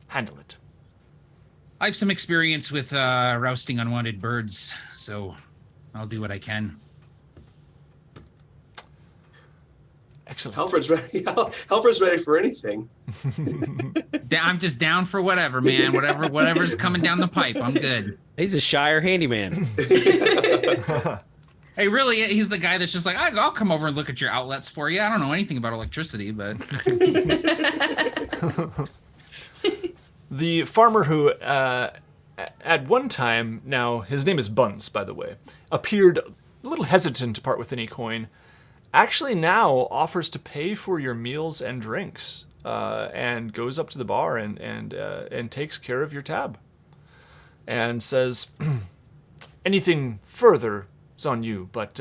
handle it. I have some experience with rousting unwanted birds, so I'll do what I can. Excellent. Halfred's ready. Halfred's ready for anything. I'm just down for whatever, man. Whatever's coming down the pipe, I'm good. He's a Shire handyman. Hey, really, he's the guy that's just like, I'll come over and look at your outlets for you. I don't know anything about electricity, but... The farmer who, at one time, now his name is Bunce, by the way, appeared a little hesitant to part with any coin, actually now offers to pay for your meals and drinks, and goes up to the bar and takes care of your tab, and says, anything further is on you, but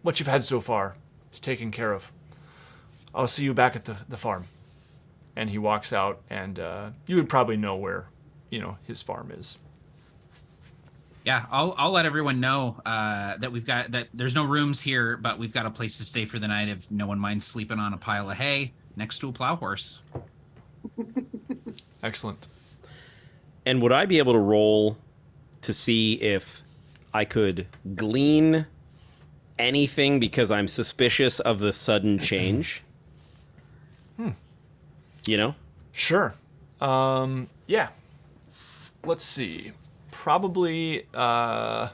what you've had so far is taken care of. I'll see you back at the farm. And he walks out, and you would probably know where, his farm is. Yeah, I'll let everyone know that there's no rooms here, but we've got a place to stay for the night if no one minds sleeping on a pile of hay next to a plow horse. Excellent. And would I be able to roll to see if I could glean anything because I'm suspicious of the sudden change? Sure. Yeah. Let's see. Probably, yeah,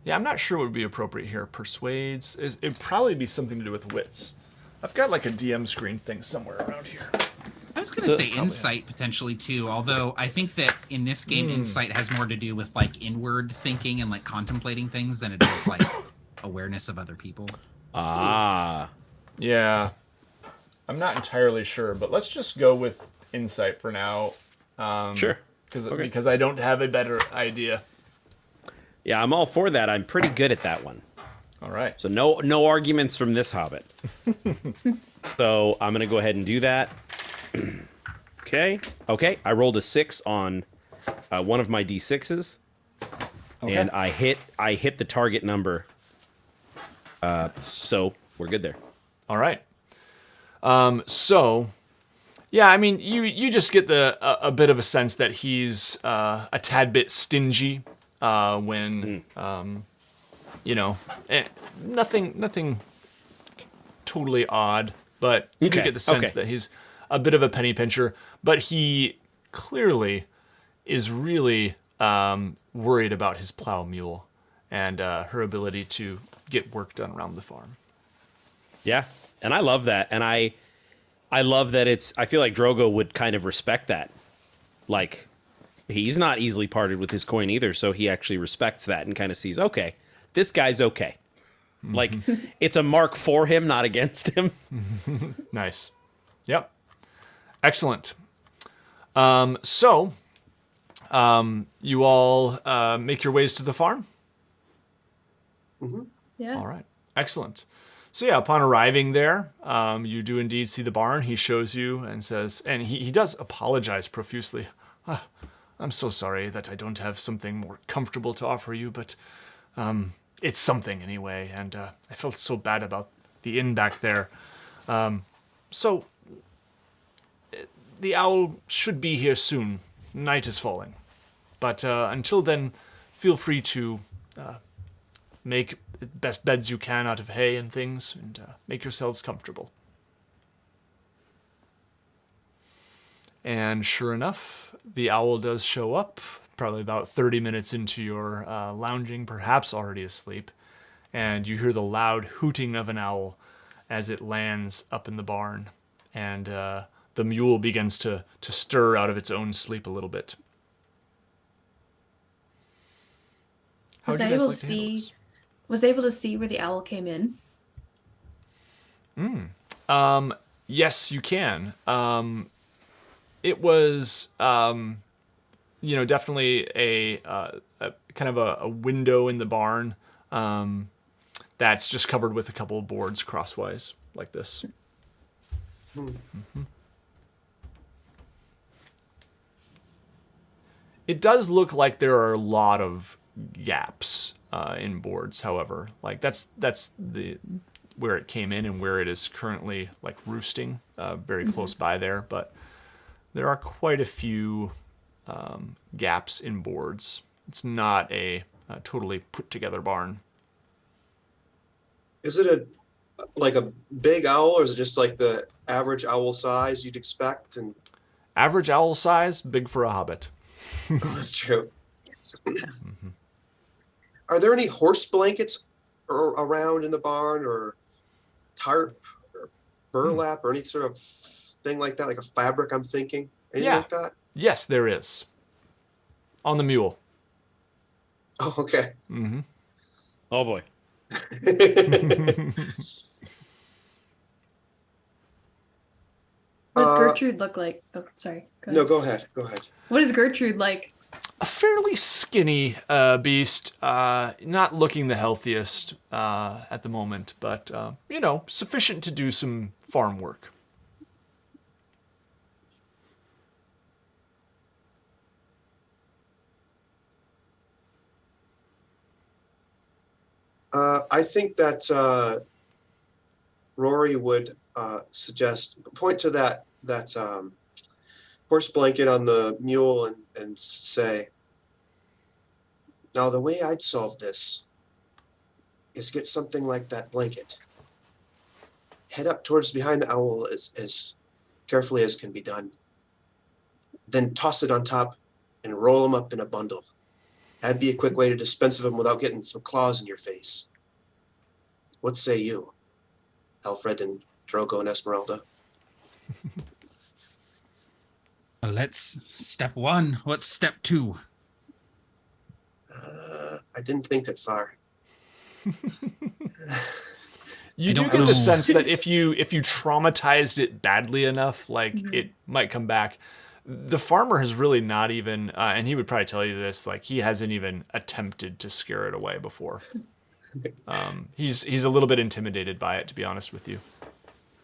I'm not sure what would be appropriate here. Persuades. It'd probably be something to do with wits. I've got like a DM screen thing somewhere around here. I was going to say insight potentially too, although I think that in this game, insight has more to do with like inward thinking and like contemplating things than it does like awareness of other people. Ah. Yeah. I'm not entirely sure, but let's just go with insight for now. Sure. Because I don't have a better idea. Yeah, I'm all for that. I'm pretty good at that one. All right. So no arguments from this hobbit. So I'm going to go ahead and do that. Okay. I rolled a 6 on one of my D6s. Okay. And I hit the target number. So we're good there. All right. So, yeah, I mean, you just get a bit of a sense that he's a tad bit stingy when nothing totally odd, but you do get the sense that he's a bit of a penny pincher, but he clearly is really worried about his plow mule and her ability to get work done around the farm. Yeah. And I love that. And I love that I feel like Drogo would kind of respect that. Like, he's not easily parted with his coin either, so he actually respects that and kind of sees, okay, this guy's okay. Mm-hmm. Like, it's a mark for him, not against him. Nice. Yep. Excellent. So, you all make your ways to the farm? Mm-hmm. Yeah. All right. Excellent. So yeah, upon arriving there, you do indeed see the barn. He shows you and says, and he does apologize profusely. I'm so sorry that I don't have something more comfortable to offer you, but it's something anyway, and I felt so bad about the inn back there. So the owl should be here soon. Night is falling. But until then, feel free to make the best beds you can out of hay and things, and make yourselves comfortable. And sure enough, the owl does show up, probably about 30 minutes into your lounging, perhaps already asleep, and you hear the loud hooting of an owl as it lands up in the barn, and the mule begins to stir out of its own sleep a little bit. How would you guys like to handle this? Was able to see where the owl came in? Yes, you can. It was, definitely a kind of a window in the barn that's just covered with a couple of boards crosswise, like this. Mm-hmm. It does look like there are a lot of gaps in boards, however. Like that's the where it came in and where it is currently like roosting, very close by there, but there are quite a few gaps in boards. It's not a totally put together barn. Is it like a big owl, or is it just like the average owl size you'd expect? And Average owl size, big for a hobbit. that's true. Are there any horse blankets around in the barn, or tarp, or burlap, or any sort of thing like that, like a fabric? I'm thinking anything like that. Yes, there is. On the mule. Oh, okay. Mm-hmm. Oh boy. What does Gertrude look like? Oh, sorry. Go ahead. No, go ahead. Go ahead. What is Gertrude like? A fairly skinny beast, not looking the healthiest at the moment, but sufficient to do some farm work. I think that Rory would point to that horse blanket on the mule and say, now the way I'd solve this is get something like that blanket. Head up towards behind the owl as carefully as can be done. Then toss it on top and roll them up in a bundle. That'd be a quick way to dispense of them without getting some claws in your face. What say you, Alfred and Drogo and Esmeralda? Let's step one. What's step two? I didn't think that far. You I do don't get know. the sense that if you traumatized it badly enough, like it might come back. The farmer has really not even, and he would probably tell you this, like he hasn't even attempted to scare it away before. He's a little bit intimidated by it, to be honest with you.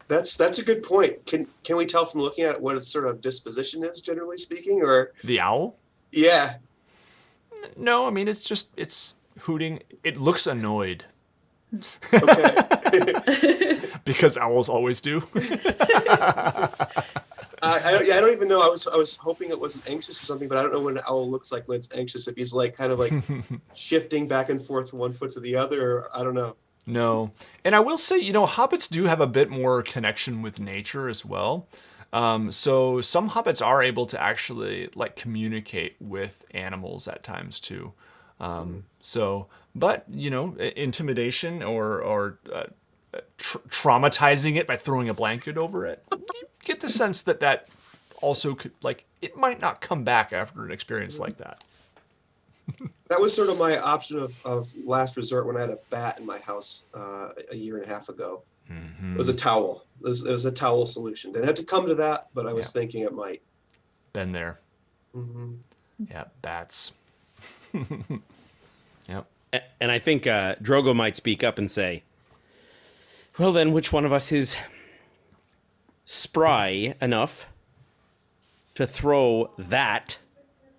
That's a good point. Can we tell from looking at it what its sort of disposition is, generally speaking, or? The owl? Yeah. No, I mean it's hooting. It looks annoyed. Okay. Because owls always do. I don't even know. I was hoping it wasn't anxious or something, but I don't know what an owl looks like when it's anxious. If he's like kind of like shifting back and forth from one foot to the other, or I don't know. No. And I will say, hobbits do have a bit more connection with nature as well. So some hobbits are able to actually like communicate with animals at times too. But intimidation or traumatizing it by throwing a blanket over it, you get the sense that also could, like, it might not come back after an experience like that. That was sort of my option of last resort when I had a bat in my house a year and a half ago. Mm-hmm. It was a towel. It was a towel solution. Didn't have to come to that, but I was thinking it might. Been there. Mm-hmm. Yeah, bats. Yep. And I think Drogo might speak up and say, well then, which one of us is spry enough to throw that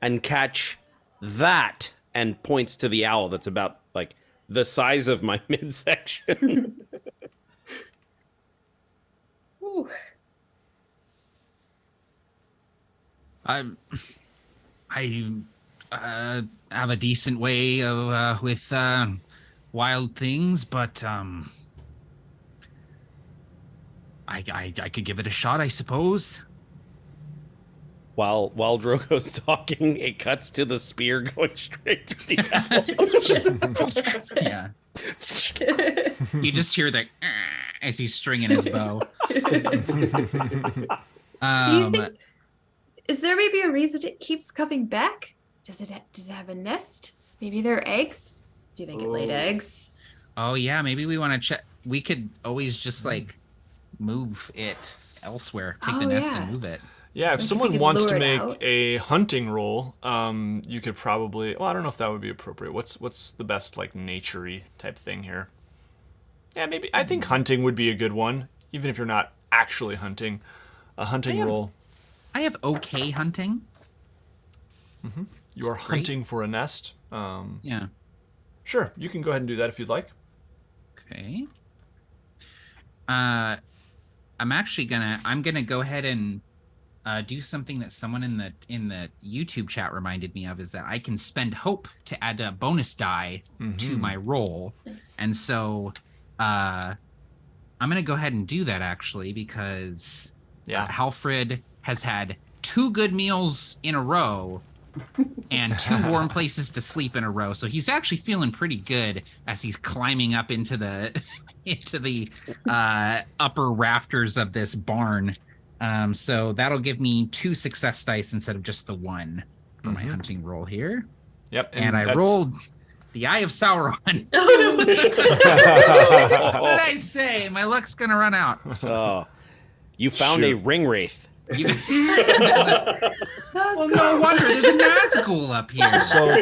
and catch that, and points to the owl that's about like the size of my midsection. Ooh. I have a decent way of with wild things, but I could give it a shot, I suppose. While Drogo's talking, it cuts to the spear going straight through the Yeah. You just hear the as he's stringing his bow. Do you think? Is there maybe a reason it keeps coming back? Does it have a nest? Maybe there are eggs. Do you think it laid eggs? Oh yeah, maybe we want to check. We could always just like move it elsewhere. Take the nest and move it. Yeah, if Like, someone if you could wants to lure it make out. a hunting roll, you could probably. Well, I don't know if that would be appropriate. What's the best like nature-y type thing here? Yeah, maybe. I think hunting would be a good one, even if you're not actually hunting. A hunting roll. I have okay hunting. You are hunting for a nest. Yeah. Sure, you can go ahead and do that if you'd like. Okay. I'm gonna go ahead and do something that someone in the YouTube chat reminded me of, is that I can spend hope to add a bonus die to my roll. Nice. And so I'm gonna go ahead and do that actually, because Halfred has had 2 good meals in a row and 2 warm places to sleep in a row. So he's actually feeling pretty good as he's climbing up into the upper rafters of this barn. So that'll give me 2 success dice instead of just the 1 for my hunting roll here. Yep. And I rolled the Eye of Sauron. Oh no! What did I say? My luck's gonna run out. Oh, you found a ring wraith. Well, no wonder there's a Nazgul up here. So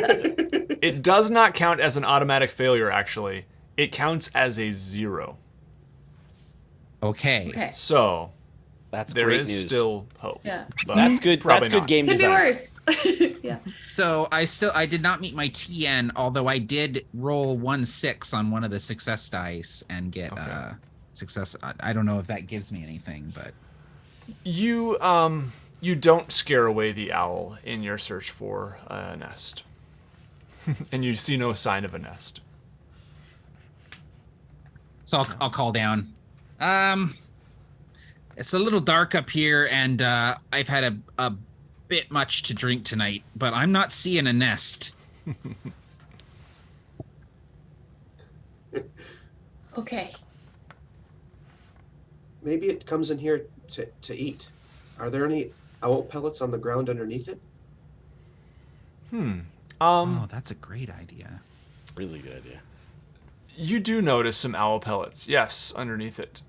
it does not count as an automatic failure, actually. It counts as a 0. Okay. So That's there great is news. still hope. Yeah. But That's good. Probably That's good not. game Could be design. worse. Yeah. So I did not meet my TN, although I did roll 1 6 on one of the success dice and get success. I don't know if that gives me anything, but You don't scare away the owl in your search for a nest. And you see no sign of a nest. so I'll call down. It's a little dark up here, and I've had a bit much to drink tonight, but I'm not seeing a nest. Okay. Maybe it comes in here to eat. Are there any owl pellets on the ground underneath it? Oh, that's a great idea. Really good idea. You do notice some owl pellets, yes, underneath it.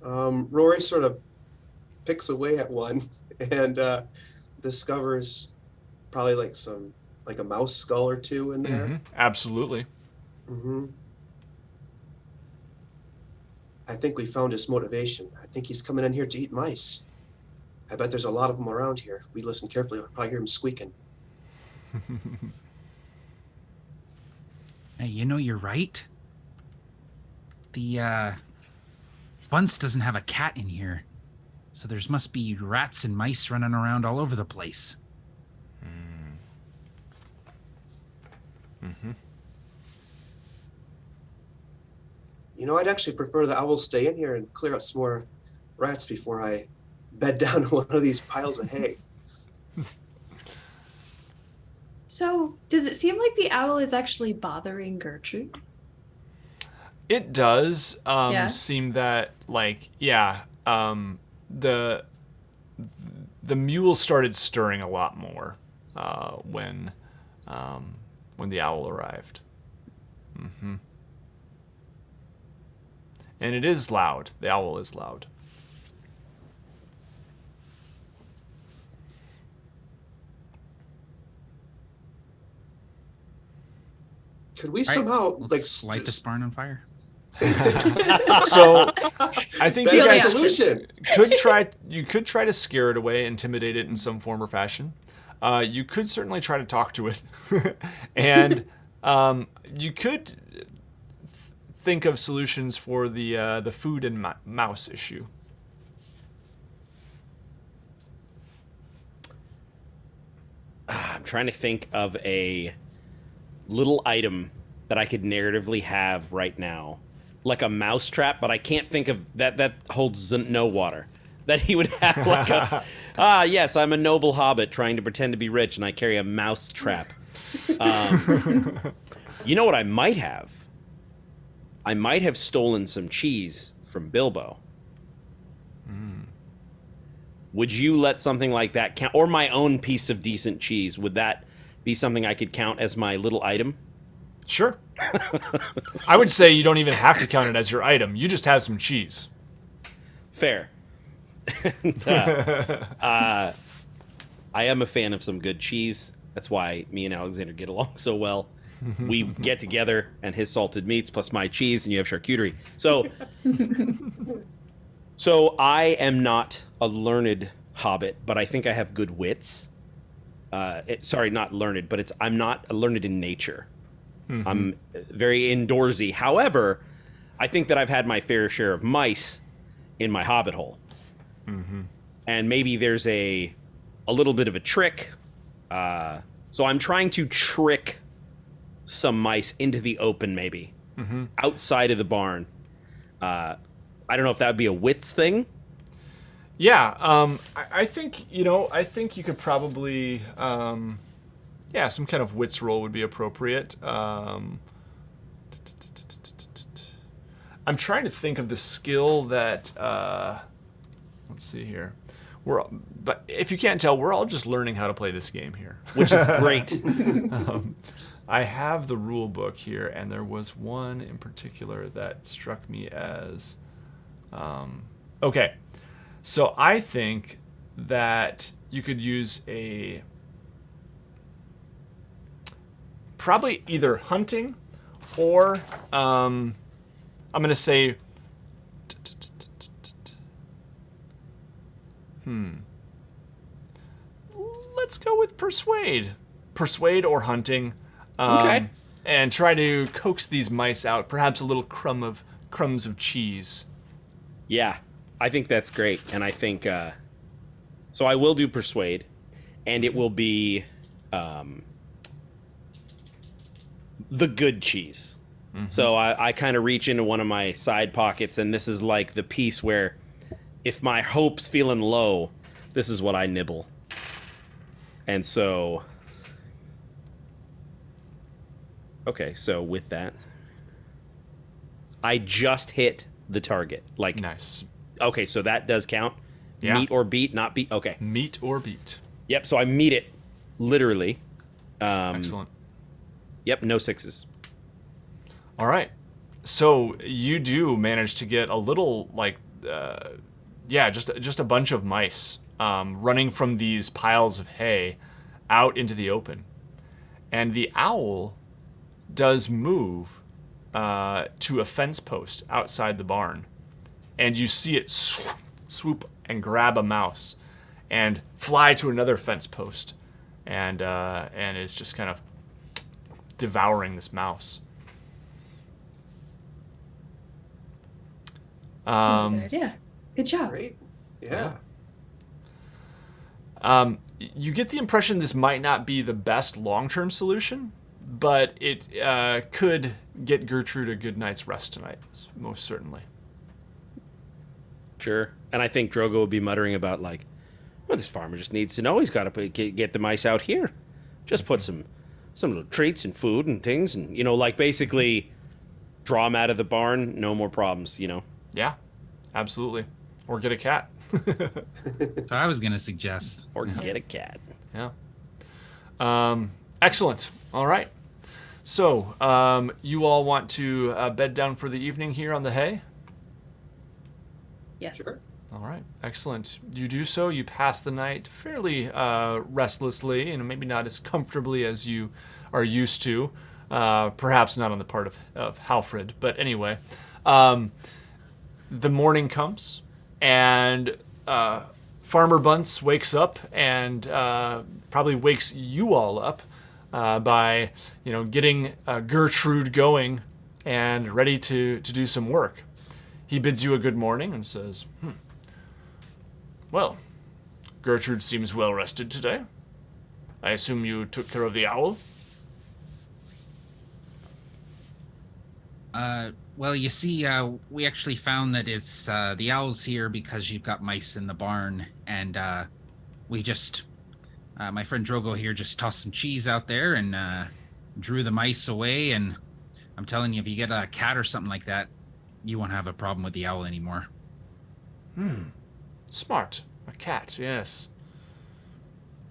Rory sort of picks away at one and discovers probably like a mouse skull or 2 in there. Absolutely. I think we found his motivation. I think he's coming in here to eat mice. I bet there's a lot of them around here. We listen carefully, we'll probably hear him squeaking. Hey, you're right. The Bunce doesn't have a cat in here, so there's must be rats and mice running around all over the place. You know, I'd actually prefer the owls stay in here and clear out some more rats before I bed down one of these piles of hay. So, does it seem like the owl is actually bothering Gertrude? It does Yeah. seem that, like, the mule started stirring a lot more when the owl arrived. And it is loud. The owl is loud. Could we All right, somehow let's light this barn on fire. So I think you That's guys the solution. could try to scare it away, intimidate it in some form or fashion. You could certainly try to talk to it. And you could think of solutions for the food and mouse issue. I'm trying to think of a little item that I could narratively have right now, like a mouse trap, but I can't think of that. That holds no water. That he would have like a, yes, I'm a noble hobbit trying to pretend to be rich, and I carry a mouse trap. You know what I might have? I might have stolen some cheese from Bilbo. Would you let something like that count? Or my own piece of decent cheese? Would that be something I could count as my little item? Sure. I would say you don't even have to count it as your item. You just have some cheese. Fair. And, I am a fan of some good cheese. That's why me and Alexander get along so well. We get together and his salted meats plus my cheese, and you have charcuterie. So I am not a learned hobbit, but I think I have good wits. Sorry, not learned, but I'm not learned in nature. Mm-hmm. I'm very indoorsy. However, I think that I've had my fair share of mice in my hobbit hole. Mm-hmm. And maybe there's a little bit of a trick. So I'm trying to trick some mice into the open, maybe, outside of the barn. I don't know if that would be a wits thing. Yeah, I think, I think you could probably, some kind of wits roll would be appropriate. I'm trying to think of the skill that, let's see here. But if you can't tell, we're all just learning how to play this game here. Which is great. I have the rule book here, and there was one in particular that struck me as... okay, so I think that you could use probably either hunting or I'm going to say let's go with persuade or hunting. Okay. And try to coax these mice out, perhaps a little crumbs of cheese. Yeah, I think that's great, and I think so. I will do persuade, and it will be the good cheese. Mm-hmm. So I kind of reach into one of my side pockets, and this is like the piece where, if my hope's feeling low, this is what I nibble. And so, okay, so with that, I just hit the target. Like, nice. Okay, so that does count. Yeah. Meet or beat, not beat. Okay. Meet or beat. Yep. So I meet it, literally. Excellent. Yep. No sixes. All right. So you do manage to get a little just a bunch of mice running from these piles of hay out into the open, and the owl does move to a fence post outside the barn, and you see it swoop and grab a mouse and fly to another fence post, and is just kind of devouring this mouse. Good idea. Good job. Great. Yeah. You get the impression this might not be the best long-term solution, but it could get Gertrude a good night's rest tonight, most certainly. Sure. And I think Drogo would be muttering about, like, well, this farmer just needs to know he's got to get the mice out here. Just put some little treats and food and things, and, like, basically draw them out of the barn, no more problems, Yeah, absolutely. Or get a cat. So I was going to suggest... Or get a cat. Yeah. Excellent. All right. So, you all want to bed down for the evening here on the hay? Yes. Sure. All right. Excellent. You do so. You pass the night fairly restlessly and maybe not as comfortably as you are used to. Perhaps not on the part of Halfred. But anyway, the morning comes, and Farmer Bunce wakes up and probably wakes you all up by, getting Gertrude going and ready to do some work. He bids you a good morning and says, Well, Gertrude seems well rested today. I assume you took care of the owl? Well, you see, we actually found that it's the owl's here because you've got mice in the barn, and we just, my friend Drogo here just tossed some cheese out there and drew the mice away, and I'm telling you, if you get a cat or something like that, you won't have a problem with the owl anymore. Smart. A cat, yes.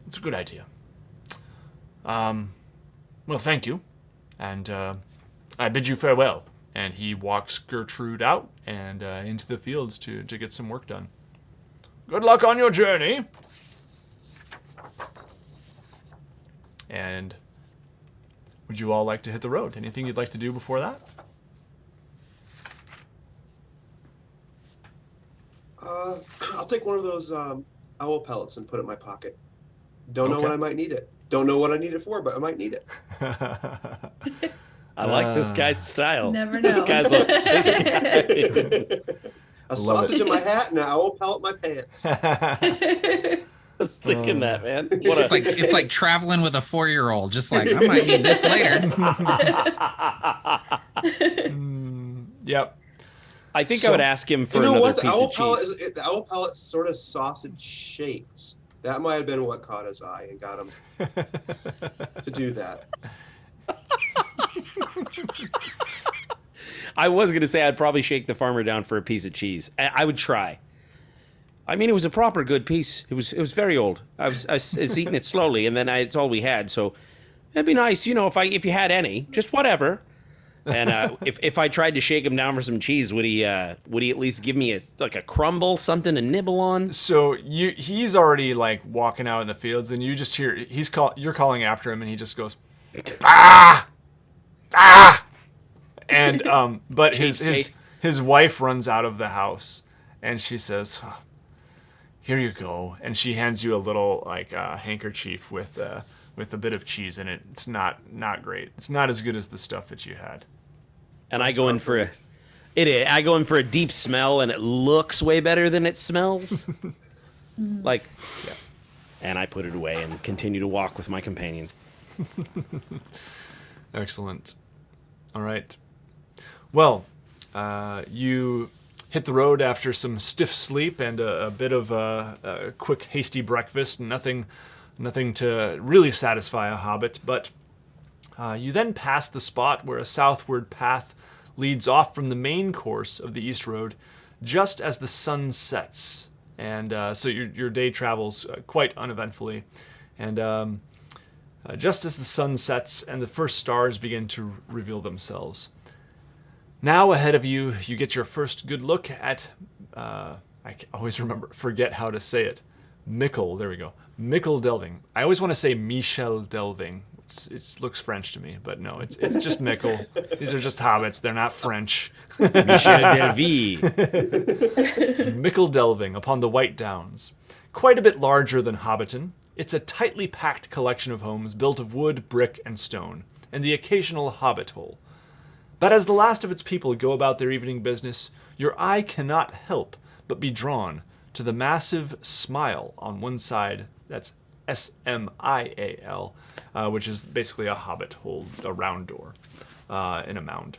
It's a good idea. Well, thank you. And I bid you farewell. And he walks Gertrude out and into the fields to get some work done. Good luck on your journey. And would you all like to hit the road? Anything you'd like to do before that? I'll take one of those owl pellets and put it in my pocket. Don't know when I might need it. Don't know what I need it for, but I might need it. I like this guy's style. Never This know. guy's A sausage in my hat and an owl pellet in my pants. I was thinking that, man. What a It's like traveling with a 4-year-old, just like, I might need this later. Yep. I think I would ask him for You know another what? The piece owl of pellet cheese. the owl pellet's sort of sausage shaped. That might have been what caught his eye and got him to do that. I was going to say I'd probably shake the farmer down for a piece of cheese. I would try. I mean, it was a proper good piece. It was very old. I was eating it slowly, and then it's all we had. So it'd be nice, if you had any, just whatever. And if I tried to shake him down for some cheese, would he at least give me a crumble, something to nibble on? So he's already like walking out in the fields, and you just hear you're calling after him, and he just goes, ah, ah, and but his wife runs out of the house, and she says, here you go, and she hands you a little handkerchief with a bit of cheese in it. It's not great. It's not as good as the stuff that you had. And I go in for a deep smell, and it looks way better than it smells. And I put it away and continue to walk with my companions. Excellent. All right. Well, you hit the road after some stiff sleep and a bit of a quick, hasty breakfast. Nothing to really satisfy a hobbit, but you then pass the spot where a southward path leads off from the main course of the East Road just as the sun sets. And so your day travels quite uneventfully. And just as the sun sets and the first stars begin to reveal themselves. Now ahead of you, you get your first good look at, I always forget how to say it, Mickle, there we go. Mickle Delving. I always want to say Michel Delving. It looks French to me, but no, it's just Mickle. These are just hobbits. They're not French. Michel Delville. Mickle Delving upon the White Downs. Quite a bit larger than Hobbiton, it's a tightly packed collection of homes built of wood, brick, and stone, and the occasional hobbit hole. But as the last of its people go about their evening business, your eye cannot help but be drawn to the massive smile on one side, that's S-M-I-A-L, which is basically a hobbit hole, a round door in a mound.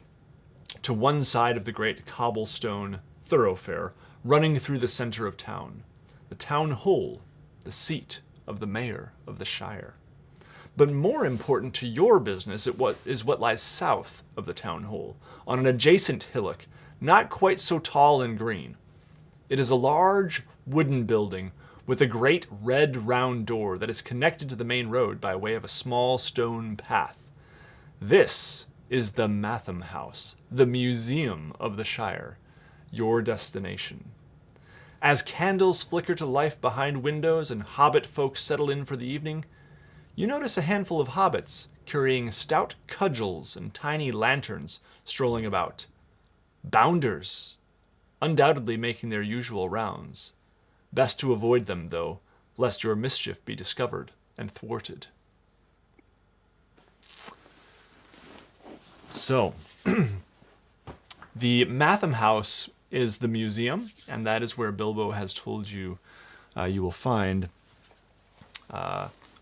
To one side of the great cobblestone thoroughfare running through the center of town, the town hall, the seat of the mayor of the Shire. But more important to your business is what lies south of the town hall, on an adjacent hillock, not quite so tall and green. It is a large wooden building with a great red round door that is connected to the main road by way of a small stone path. This is the Matham House, the museum of the Shire, your destination. As candles flicker to life behind windows and hobbit folk settle in for the evening, you notice a handful of hobbits carrying stout cudgels and tiny lanterns strolling about. Bounders, undoubtedly making their usual rounds. Best to avoid them, though, lest your mischief be discovered and thwarted. So, the Matham House is the museum, and that is where Bilbo has told you you will find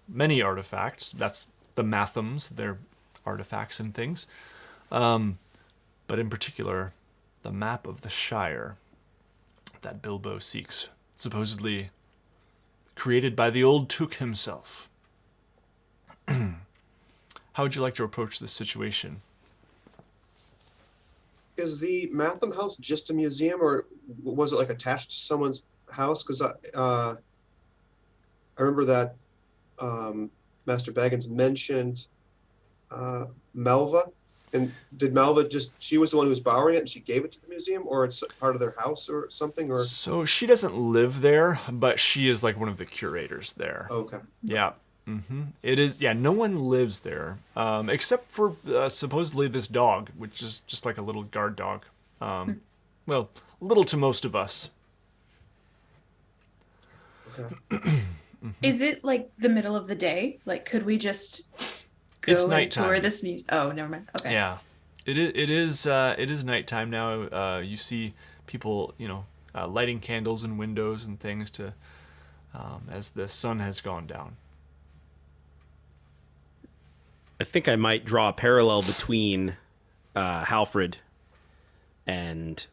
many artifacts. That's the Mathams, their artifacts and things. But in particular, the map of the Shire that Bilbo seeks, supposedly created by the old Took himself. How would you like to approach this situation? Is the Matham house just a museum, or was it like attached to someone's house? Because I remember that Master Baggins mentioned Melva, and did Melva she was the one who was borrowing it and she gave it to the museum, or it's part of their house or something? Or So she doesn't live there, but she is like one of the curators there. okay, Yeah. It is, yeah, no one lives there, except for supposedly this dog, which is just like a little guard dog. Well, little to most of us. okay. Is it like the middle of the day? Like, could we just go It's and nighttime. tour this museum? Oh, never mind. Okay. Yeah. It is nighttime now. You see people, lighting candles in windows and things to as the sun has gone down. I think I might draw a parallel between Halfred and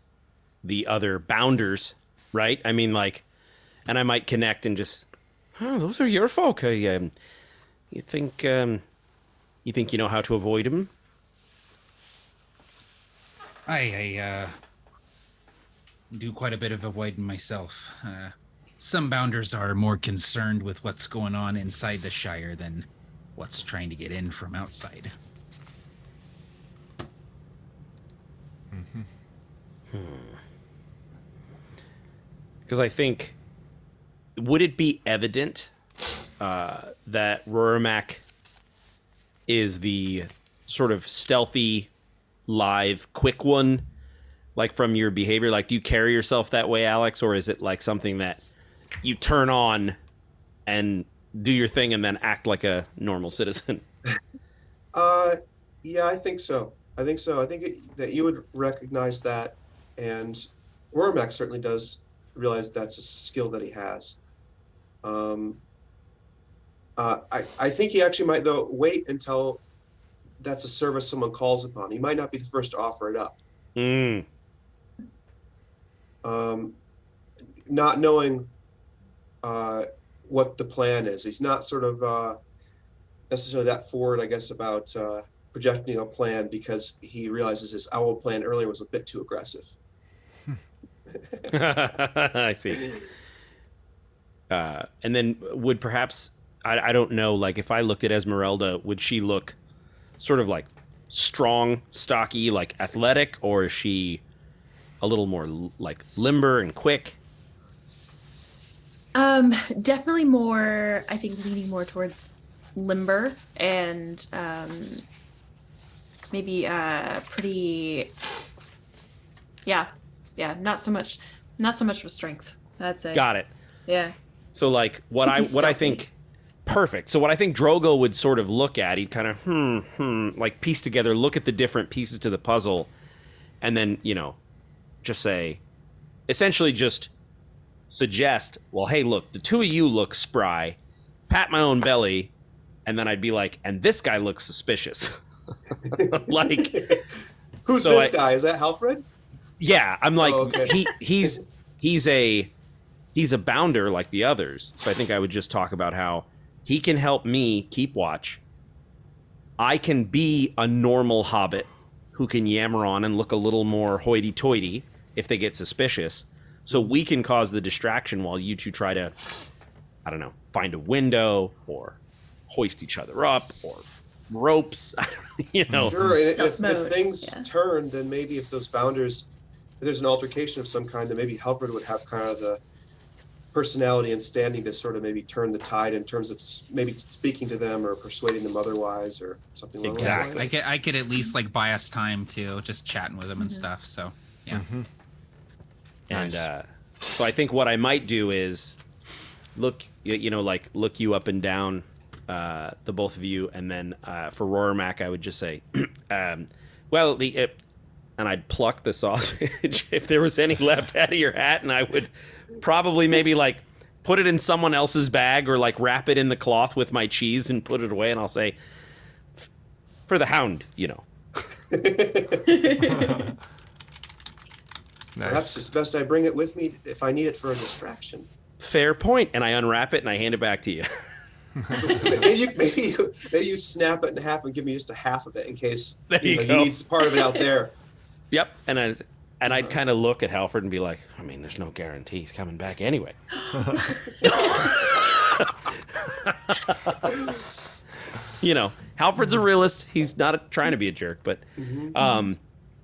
the other bounders, right? I mean, like, and I might connect and just, those are your folk. You think you know how to avoid them? I do quite a bit of avoiding myself. Some bounders are more concerned with what's going on inside the Shire than what's trying to get in from outside. Because I think, would it be evident that Rormak is the sort of stealthy, live, quick one, like from your behavior? Like, do you carry yourself that way, Alex, or is it like something that you turn on and do your thing and then act like a normal citizen? Yeah, I think so. I think that you would recognize that, and Wormack certainly does realize that's a skill that he has. I think he actually might, though, wait until that's a service someone calls upon. He might not be the first to offer it up. Not knowing what the plan is. He's not sort of necessarily that forward, I guess, about projecting a plan, because he realizes his owl plan earlier was a bit too aggressive. I see. And then would perhaps, I don't know, like if I looked at Esmeralda, would she look sort of like strong, stocky, like athletic, or is she a little more like limber and quick? Definitely more, I think, leaning more towards limber and maybe pretty, yeah, not so much with strength. That's it. Got it. Yeah. So like what I think, perfect. So what I think Drogo would sort of look at, he'd kind of like piece together, look at the different pieces to the puzzle, and then just say, essentially just suggest, well, hey, look, the two of you look spry, pat my own belly, and then I'd be like, and this guy looks suspicious. Like, who's so this guy? Is that Halfred? Yeah, I'm like, okay. he's a bounder like the others. So I think I would just talk about how he can help me keep watch. I can be a normal hobbit who can yammer on and look a little more hoity-toity if they get suspicious. So we can cause the distraction while you two try to, I don't know, find a window or hoist each other up or ropes. Sure, and if mode, things yeah. turn, then maybe if those bounders, if there's an altercation of some kind, then maybe Halfred would have kind of the personality and standing to sort of maybe turn the tide in terms of maybe speaking to them or persuading them otherwise or something along Exactly. those lines. I could at least like buy us time too, just chatting with them and stuff. So yeah. And Nice. So I think what I might do is look you up and down, the both of you, and then for Rormac, I would just say, and I'd pluck the sausage if there was any left out of your hat, and I would probably maybe like put it in someone else's bag or like wrap it in the cloth with my cheese and put it away, and I'll say, for the hound, Nice. Perhaps it's best I bring it with me if I need it for a distraction. Fair point. And I unwrap it and I hand it back to you. maybe you snap it in half and give me just a half of it in case There you he go. needs part of it out there. Yep. And I'd kind of look at Halford and be like, I mean, there's no guarantee he's coming back anyway. Halford's a realist. He's not trying to be a jerk, but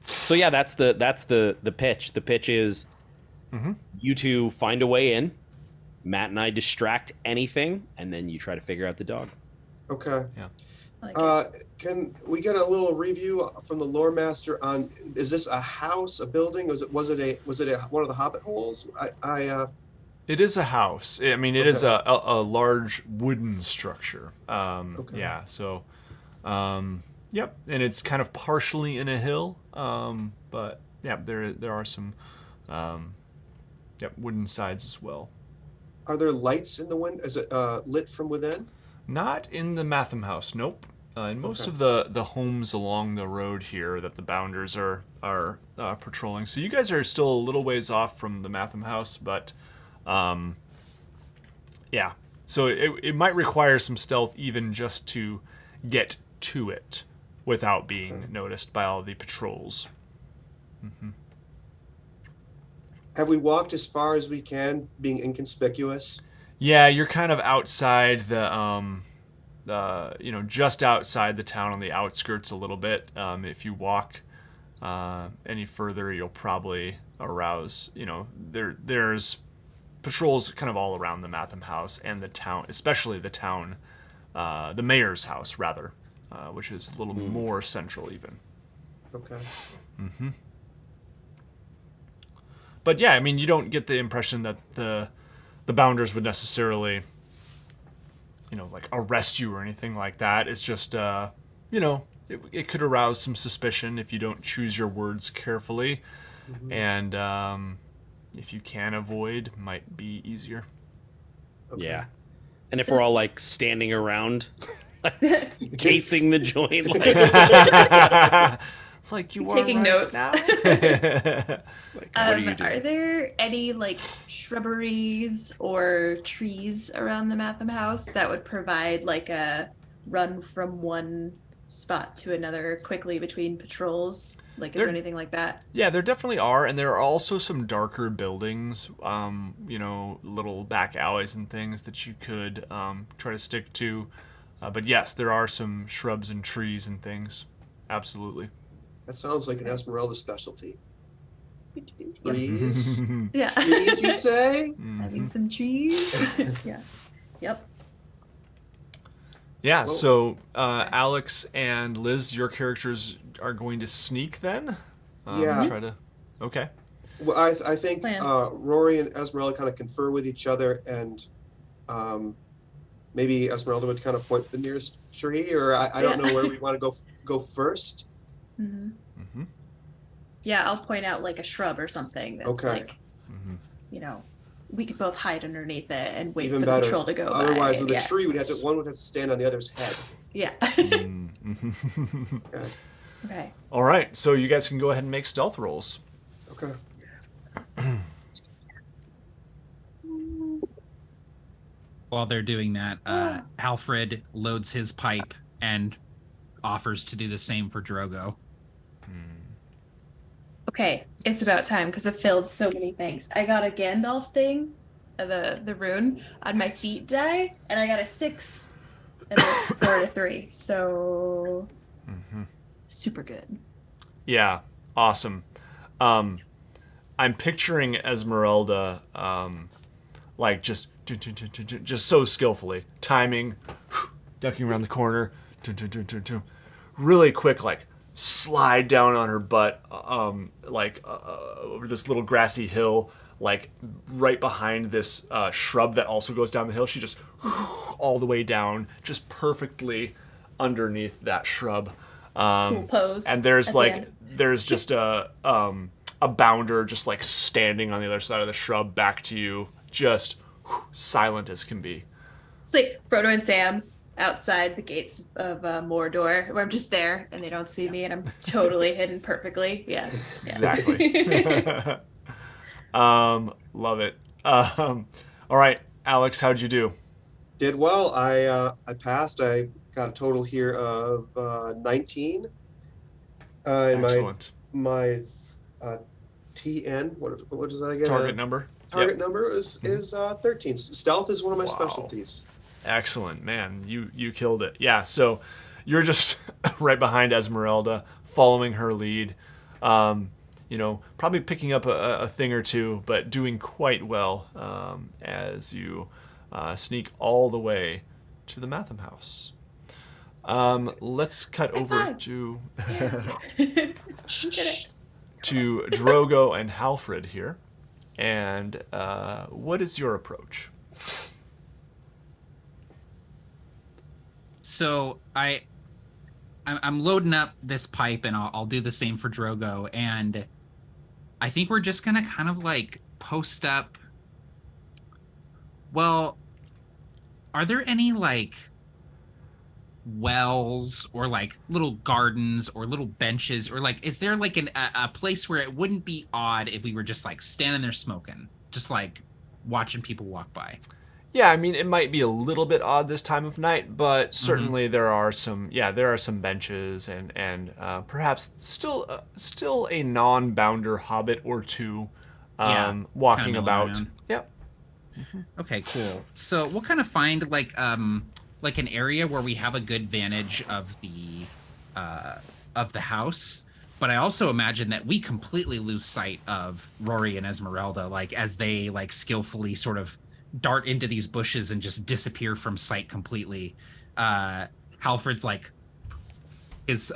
so yeah, that's the pitch. The pitch is you two find a way in. Matt and I distract anything, and then you try to figure out the dog. Okay. Yeah. Can we get a little review from the lore master on, is this a house, a building? Was it one of the Hobbit holes? It is a house. I mean, it is a large wooden structure. Okay. Yeah. So, yep. And it's kind of partially in a hill. But yeah, there are some, wooden sides as well. Are there lights in the window? Is it lit from within? Not in the Matham house. Nope. In most of the homes along the road here that the Bounders are patrolling. So you guys are still a little ways off from the Matham house, but yeah. So it might require some stealth even just to get to it without being noticed by all the patrols. Mm-hmm. Have we walked as far as we can, being inconspicuous? Yeah, you're kind of outside the just outside the town on the outskirts a little bit. If you walk any further, you'll probably arouse, there's patrols kind of all around the Matham house and the town, especially the town, the mayor's house, rather, which is a little more central even. Okay. Mm-hmm. But yeah, I mean, you don't get the impression that the Bounders would necessarily, like arrest you or anything like that. It's just, it could arouse some suspicion if you don't choose your words carefully. Mm-hmm. And if you can avoid, might be easier. Okay. Yeah. And if we're all like standing around, casing the joint, like you are taking right notes. now. what are you doing? Are there any like shrubberies or trees around the Matham house that would provide like a run from one spot to another quickly between patrols? Like, is there anything like that? Yeah, there definitely are, and there are also some darker buildings, little back alleys and things that you could try to stick to. But yes, there are some shrubs and trees and things. Absolutely. That sounds like an Esmeralda specialty. Yep. Trees? Yeah. Trees, you say? Having some trees. Yeah. Yep. Yeah, so Alex and Liz, your characters are going to sneak then? Yeah. Try to... Okay. Well, I think Plan. Rory and Esmeralda kind of confer with each other, and maybe Esmeralda would kind of point to the nearest tree, or I don't know where we want to go first. Mm-hmm. Mm-hmm. Yeah, I'll point out like a shrub or something that's like, we could both hide underneath it and wait Even for better. the patrol to go Otherwise, by. with a tree, one would have to stand on the other's head. Yeah. Mm-hmm. Okay. Okay. All right, so you guys can go ahead and make stealth rolls. Okay. While they're doing that, Alfred loads his pipe and offers to do the same for Drogo. Okay, it's about time because I've failed so many things. I got a Gandalf thing, the rune on my feet die, and I got a 6 and a 4 and a 3. So super good. Yeah, awesome. I'm picturing Esmeralda, like just so skillfully timing, ducking around the corner, really quick, like slide down on her butt, over this little grassy hill, like right behind this shrub that also goes down the hill. She just all the way down, just perfectly underneath that shrub. Cool pose. And there's at the like end. there's just a bounder just like standing on the other side of the shrub back to you, just silent as can be. It's like Frodo and Sam outside the gates of Mordor, where I'm just there and they don't see me, and I'm totally hidden perfectly. Yeah. Exactly. Love it. All right, Alex, how'd you do? Did well. I passed. I got a total here of 19. Excellent. My TN. What is that again? Target number. Target Yep. number is 13. Stealth is one of my Wow. specialties. Excellent, man. You killed it. Yeah, so you're just right behind Esmeralda, following her lead. Probably picking up a thing or two, but doing quite well as you sneak all the way to the Matham house. Let's cut over five. to You did it. to Drogo and Halfred here. And what is your approach? So I'm loading up this pipe, and I'll do the same for Drogo. And I think we're just gonna kind of like post up. Well, are there any like wells or like little gardens or little benches, or like is there like a place where it wouldn't be odd if we were just like standing there smoking, just like watching people walk by? Yeah, I mean, it might be a little bit odd this time of night, but certainly there are some benches and perhaps still a non-bounder hobbit or two walking kinda milling about. around. Yep. Okay, cool. So we'll kind of find like an area where we have a good vantage of the house. But I also imagine that we completely lose sight of Rory and Esmeralda, like as they like skillfully sort of dart into these bushes and just disappear from sight completely. Halfred's like his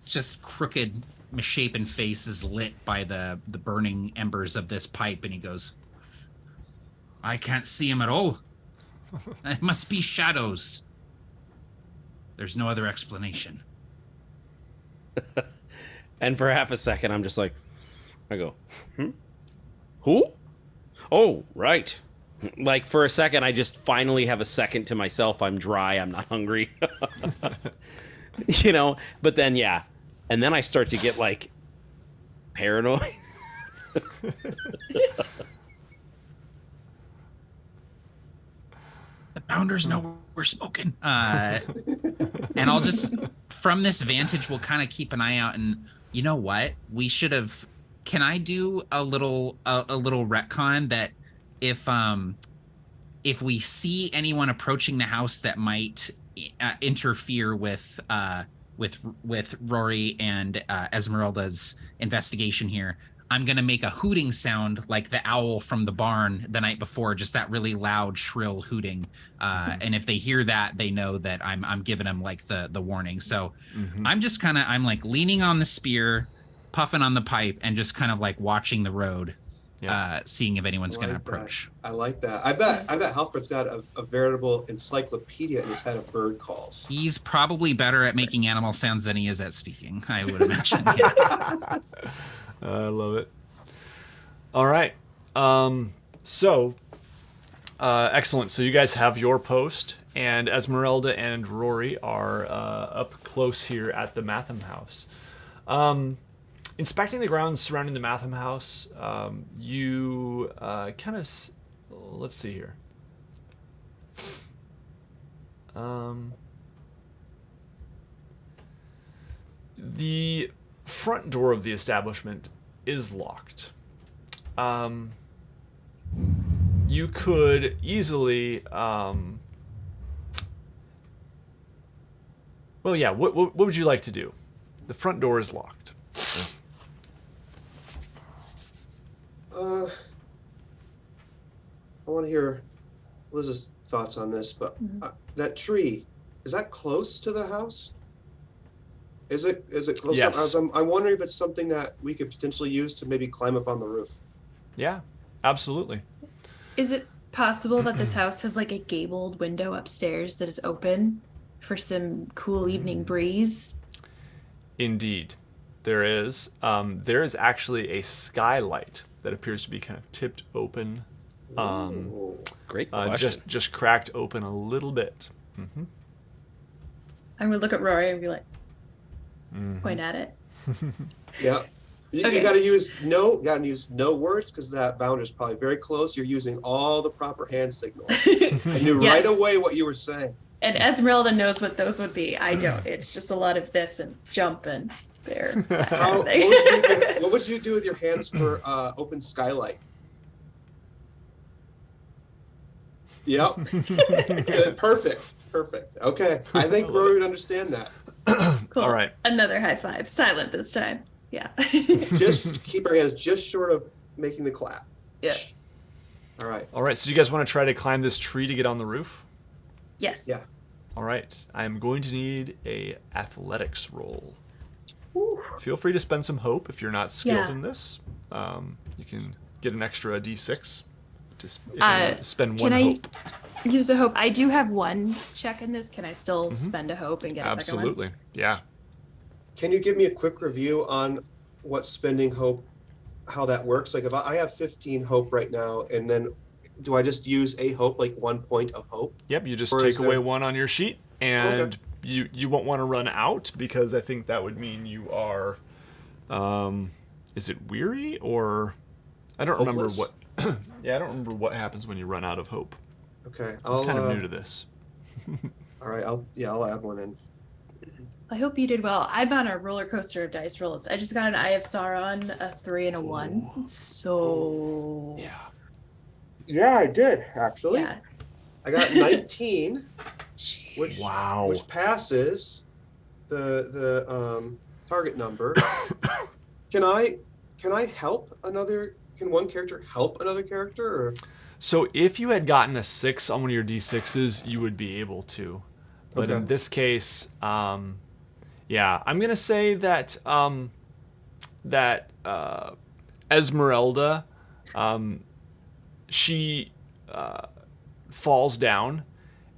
just crooked, misshapen face is lit by the burning embers of this pipe, and he goes, "I can't see him at all. It must be shadows. There's no other explanation." And for half a second, I'm just like, I go, who? Oh, right. Like for a second, I just finally have a second to myself. I'm dry. I'm not hungry. But then, yeah. And then I start to get like paranoid. The Bounders know we're smoking. And I'll just, from this vantage, we'll kind of keep an eye out. And you know what? We should have. Can I do a little retcon that if we see anyone approaching the house that might interfere with Rory and Esmeralda's investigation here, I'm gonna make a hooting sound like the owl from the barn the night before, just that really loud, shrill hooting. And if they hear that, they know that I'm giving them like the warning. So I'm just I'm like leaning on the spear, puffing on the pipe, and just kind of like watching the road, seeing if anyone's gonna approach. I like that. I bet Halfred's got a veritable encyclopedia in his head of bird calls. He's probably better at making animal sounds than he is at speaking, I would imagine. Yeah. I love it. All right. Excellent. So you guys have your post, and Esmeralda and Rory are up close here at the Matham house. Inspecting the grounds surrounding the Matham house, you let's see here. The front door of the establishment is locked. You could easily, what would you like to do? The front door is locked. I want to hear Liz's thoughts on this, but that tree, is that close to the house? Is it close? Yes. I'm wondering if it's something that we could potentially use to maybe climb up on the roof. Yeah. absolutely. Is it possible that this house has like a gabled window upstairs that is open for some cool evening breeze? Indeed, there is. There is actually a skylight that appears to be kind of tipped open, Great question. just cracked open a little bit. I'm gonna look at Rory and be like, point at it. Yeah. You Okay. gotta use no words because that bounder's probably very close. You're using all the proper hand signals. I knew Yes. right away what you were saying. And Esmeralda knows what those would be. I don't. It's just a lot of this and jump and there. that kind of thing. What would you do with your hands for open skylight? Yep. Perfect. Okay. I think Rory would understand that. Cool. All right. Another high five. Silent this time. Yeah. Just keep our hands just short of making the clap. Yeah. All right. All right, so do you guys want to try to climb this tree to get on the roof? Yes. Yeah. All right, I am going to need a athletics roll. Ooh. Feel free to spend some hope if you're not skilled Yeah. in this. You can get an extra d6 to spend Can one I hope. use a hope? I do have one check in this. Can I still spend a hope and get a second Absolutely, one? yeah. Can you give me a quick review on what spending hope, how that works? Like if I have 15 hope right now, and then do I just use a hope, like 1 point of hope? Yep, you just Or take is away there- one on your sheet, and Okay. you won't want to run out because I think that would mean you are, is it weary or I don't remember Hopeless? what. Yeah, I don't remember what happens when you run out of hope. Okay. I'm kind of new to this. All right. I'll add one in. I hope you did well. I'm on a roller coaster of dice rolls. I just got an Eye of Sauron, a 3 and a 1. So Yeah. Yeah, I did actually. yeah. I got 19, Jeez. which Wow. which passes the target number. Can I help another? Can one character help another character? Or So if you had gotten a 6 on one of your d6s, you would be able to. But in Okay. this case, yeah, I'm gonna say that Esmeralda, she falls down,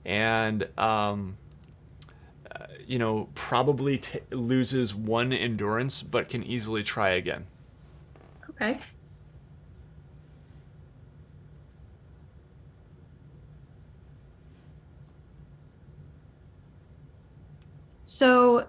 and probably loses 1 endurance, but can easily try again. Okay. So,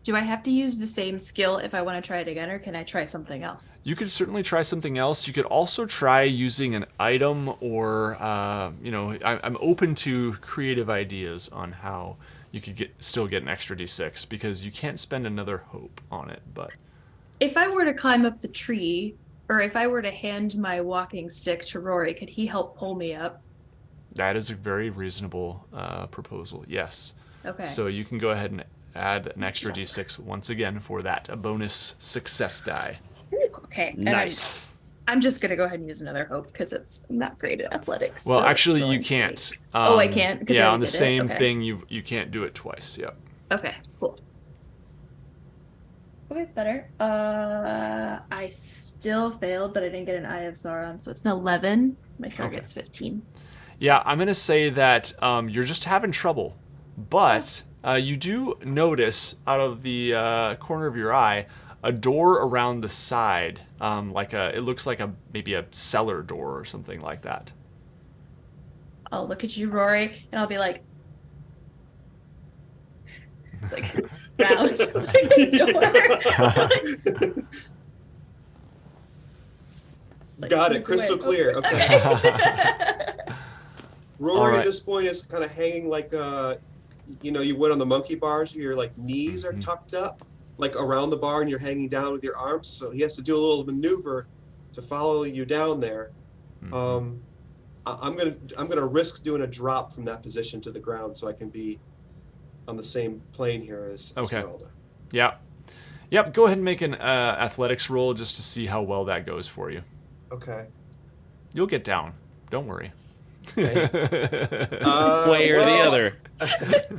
do I have to use the same skill if I want to try it again, or can I try something else? You could certainly try something else. You could also try using an item, or I'm open to creative ideas on how you could still get an extra d6 because you can't spend another hope on it. But If I were to climb up the tree, or if I were to hand my walking stick to Rory, could he help pull me up? that is a very reasonable proposal. Yes. Okay. So you can go ahead and add an extra d6 once again for that, a bonus success die. Okay. and Nice. I'm just gonna go ahead and use another hope because it's not great at athletics. Well, so actually, it's you going to can't. be- Oh, I can't? 'Cause I Yeah, already on the did it? same Okay. thing, you can't do it twice. Yep. Okay, cool. Okay, it's better. I still failed, but I didn't get an Eye of Sauron, so it's an 11. My target's 15. Yeah, I'm gonna say that you're just having trouble, but you do notice out of the corner of your eye a door around the side, it looks like maybe a cellar door or something like that. I'll look at you, Rory, and I'll be like round like a door. Like, got look it. Crystal away. clear. Okay. Rory All right. at this point is kind of hanging like you would on the monkey bars. Your like knees are tucked up, like around the bar, and you're hanging down with your arms. So he has to do a little maneuver to follow you down there. I'm gonna risk doing a drop from that position to the ground so I can be on the same plane here as Okay. Esmeralda. Yep. Go ahead and make an athletics roll just to see how well that goes for you. Okay. You'll get down. Don't worry. Okay. Way or the well, other.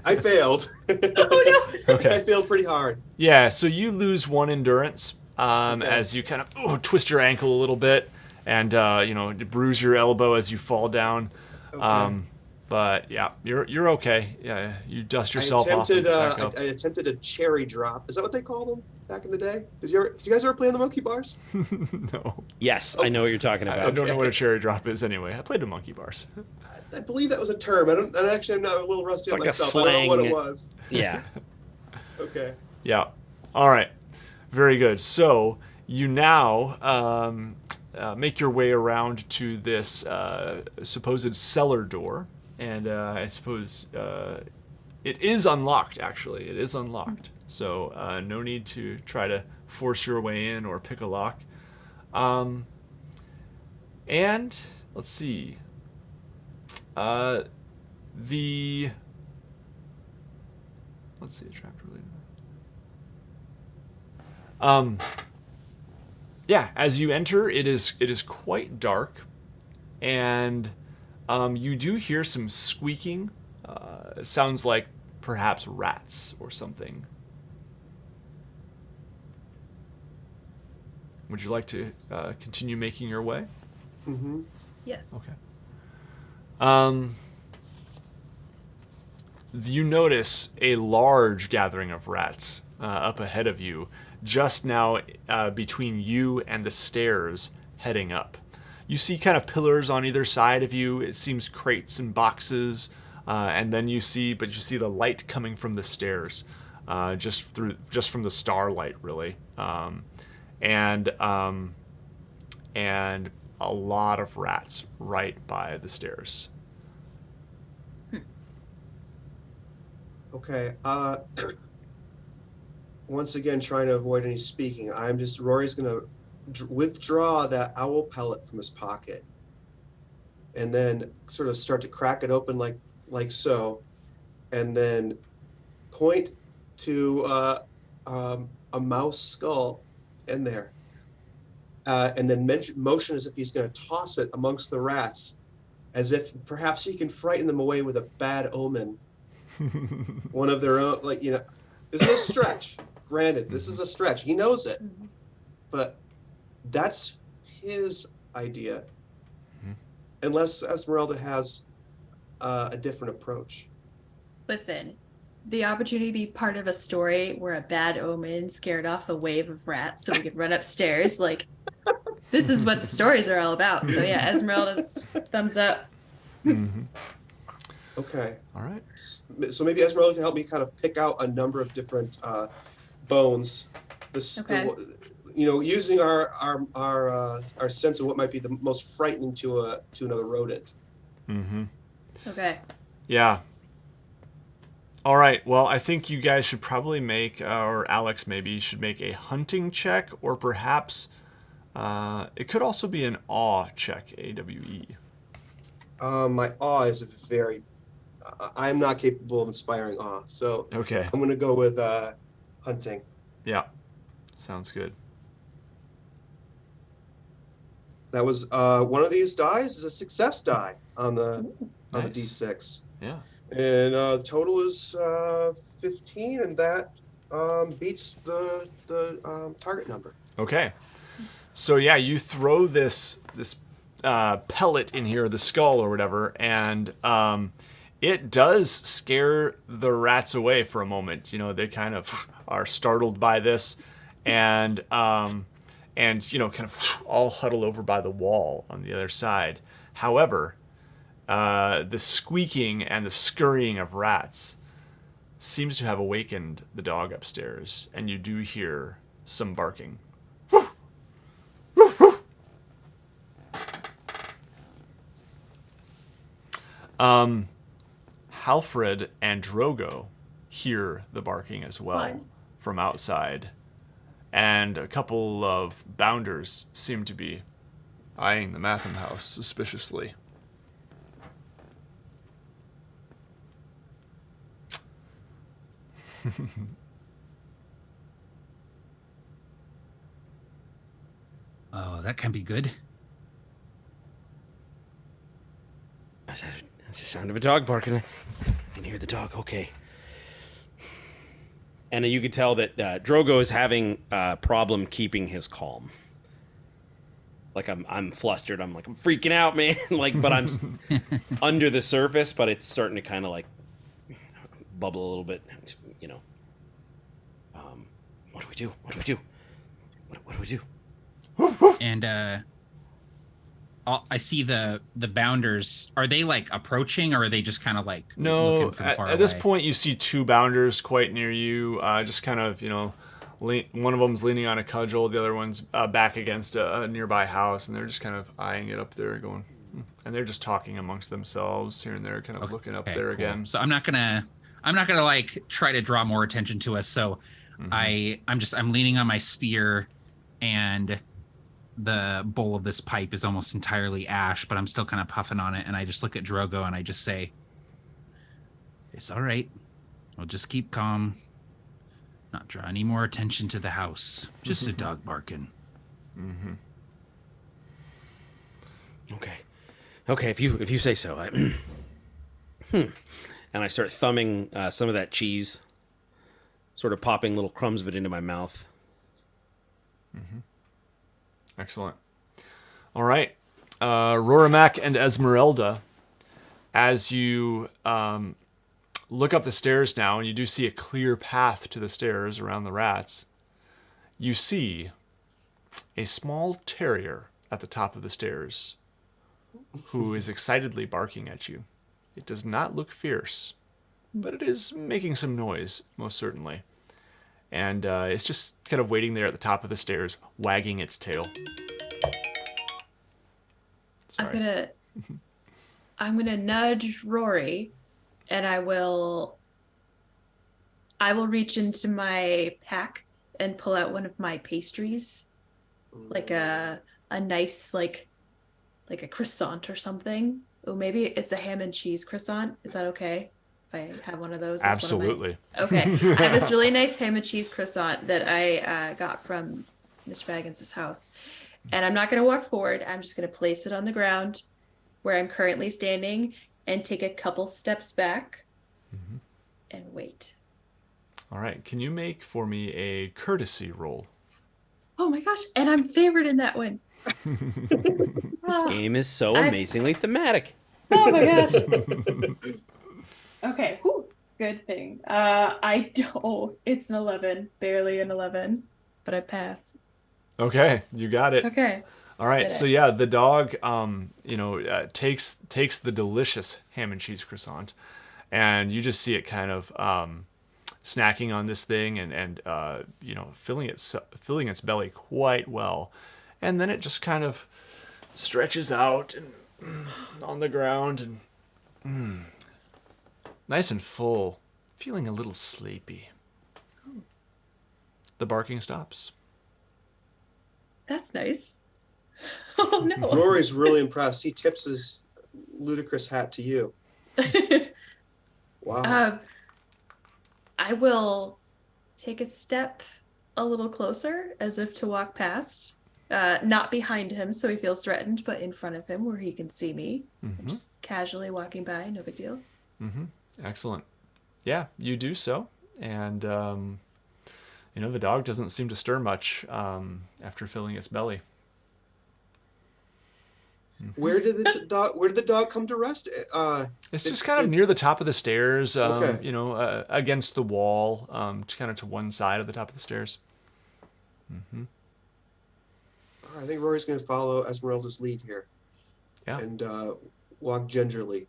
I failed. Oh no! Okay. I failed pretty hard. Yeah, so you lose 1 endurance as you kind of twist your ankle a little bit, and bruise your elbow as you fall down. Okay. But yeah, you're okay. Yeah, you dust yourself I off and attempted, get back up. I attempted a cherry drop. Is that what they called them back in the day? Did you guys ever play on the monkey bars? No, Yes, I know what you're talking I about. don't know what a cherry drop is anyway. I played with monkey bars. I believe that was a term. I'm not a little rusty It's on like a myself. I don't know what it slang- was. Yeah. Okay. Yeah. All right. Very good. So you now make your way around to this supposed cellar door, and I suppose it is unlocked. Actually, it is unlocked. So no need to try to force your way in or pick a lock. And let's see. Let's see, a trapdoor leading. Yeah, as you enter, it is quite dark, and you do hear some squeaking. It sounds like perhaps rats or something. Would you like to continue making your way? Mm-hmm. Yes. Okay. You notice a large gathering of rats up ahead of you, just now between you and the stairs heading up. You see kind of pillars on either side of you. It seems crates and boxes, and then you see the light coming from the stairs, just from the starlight, really, and a lot of rats right by the stairs. Okay. Once again, trying to avoid any speaking, Rory's going to withdraw that owl pellet from his pocket, and then sort of start to crack it open like so, and then point to a mouse skull in there, and then motion as if he's going to toss it amongst the rats, as if perhaps he can frighten them away with a bad omen. One of their own, this is a stretch. Granted, this is a stretch. He knows it, but that's his idea. Unless Esmeralda has a different approach. Listen, the opportunity to be part of a story where a bad omen scared off a wave of rats so we could run upstairs, this is what the stories are all about. So yeah, Esmeralda's thumbs up. Mm-hmm. Okay. All right. So maybe Esmeralda can help me kind of pick out a number of different bones. Okay. Using our sense of what might be the most frightening to another rodent. Mm-hmm. Okay. Yeah. All right. Well, I think you guys should probably or Alex maybe should make a hunting check, or perhaps it could also be an awe check, AWE. My awe is very. I'm not capable of inspiring awe, so Okay. I'm going to go with hunting. Yeah. Sounds good. That was one of these dies is a success die on the Nice. D6, Yeah. and the total is 15, and that beats the target number. Okay. So yeah, you throw this pellet in here, the skull or whatever, and it does scare the rats away for a moment. They kind of are startled by this, and kind of all huddle over by the wall on the other side. However, the squeaking and the scurrying of rats seems to have awakened the dog upstairs, and you do hear some barking. Halfred and Drogo hear the barking as well Fun. from outside, and a couple of bounders seem to be eyeing the Matham house suspiciously. Oh, that can be good. That's the sound of a dog barking. I can hear the dog. Okay. And you could tell that Drogo is having a problem keeping his calm. Like I'm flustered. I'm freaking out, man. Like, but I'm under the surface, but it's starting to kind of like bubble a little bit. You know. What do we do? What do we do? What do we do? And I see the bounders. Are they like approaching, or are they just kind of like No, looking from far at this away? point you see two bounders quite near you, just kind of, one of them's leaning on a cudgel, the other one's back against a nearby house, and they're just kind of eyeing it up there, going, and they're just talking amongst themselves here and there, kind of looking up Okay, there cool. again. So I'm not gonna like try to draw more attention to us. So I'm leaning on my spear, and the bowl of this pipe is almost entirely ash, but I'm still kind of puffing on it, and I just look at Drogo and I just say, "It's all right. We'll just keep calm. Not draw any more attention to the house. Just a dog barking." Okay, if you say so. And I start thumbing some of that cheese, sort of popping little crumbs of it into my mouth. Excellent. All right. Rorimac and Esmeralda, as you look up the stairs now, and you do see a clear path to the stairs around the rats, you see a small terrier at the top of the stairs who is excitedly barking at you. It does not look fierce, but it is making some noise, most certainly. And it's just kind of waiting there at the top of the stairs, wagging its tail. Sorry. I'm gonna nudge Rory, and I will reach into my pack and pull out one of my pastries, like a nice like a croissant or something. Oh, maybe it's a ham and cheese croissant. Is that okay if I have one of those? as one of my- Absolutely. Okay. I have this really nice ham and cheese croissant that I got from Mr. Baggins' house. And I'm not going to walk forward. I'm just going to place it on the ground where I'm currently standing and take a couple steps back and wait. All right. Can you make for me a courtesy roll? Oh my gosh. And I'm favored in that one. This game is so amazingly thematic. Oh my gosh. Okay. Whew. Good thing. I don't. It's an 11. Barely an 11. But I pass. Okay. You got it. Okay. All right. Did So it. yeah, the dog, takes the delicious ham and cheese croissant, and you just see it kind of snacking on this thing and filling its belly quite well, and then it just kind of stretches out and on the ground and nice and full, feeling a little sleepy. The barking stops. That's nice. Oh no. Rory's really impressed. He tips his ludicrous hat to you. Wow. I will take a step a little closer as if to walk past. Not behind him so he feels threatened, but in front of him where he can see me. I'm just casually walking by, no big deal. Excellent. Yeah, you do so. And, the dog doesn't seem to stir much after filling its belly. Where did the dog come to rest? It's just kind of near the top of the stairs, Okay. against the wall, kind of to one side of the top of the stairs. I think Rory's going to follow Esmeralda's lead here. Yeah. And walk gingerly.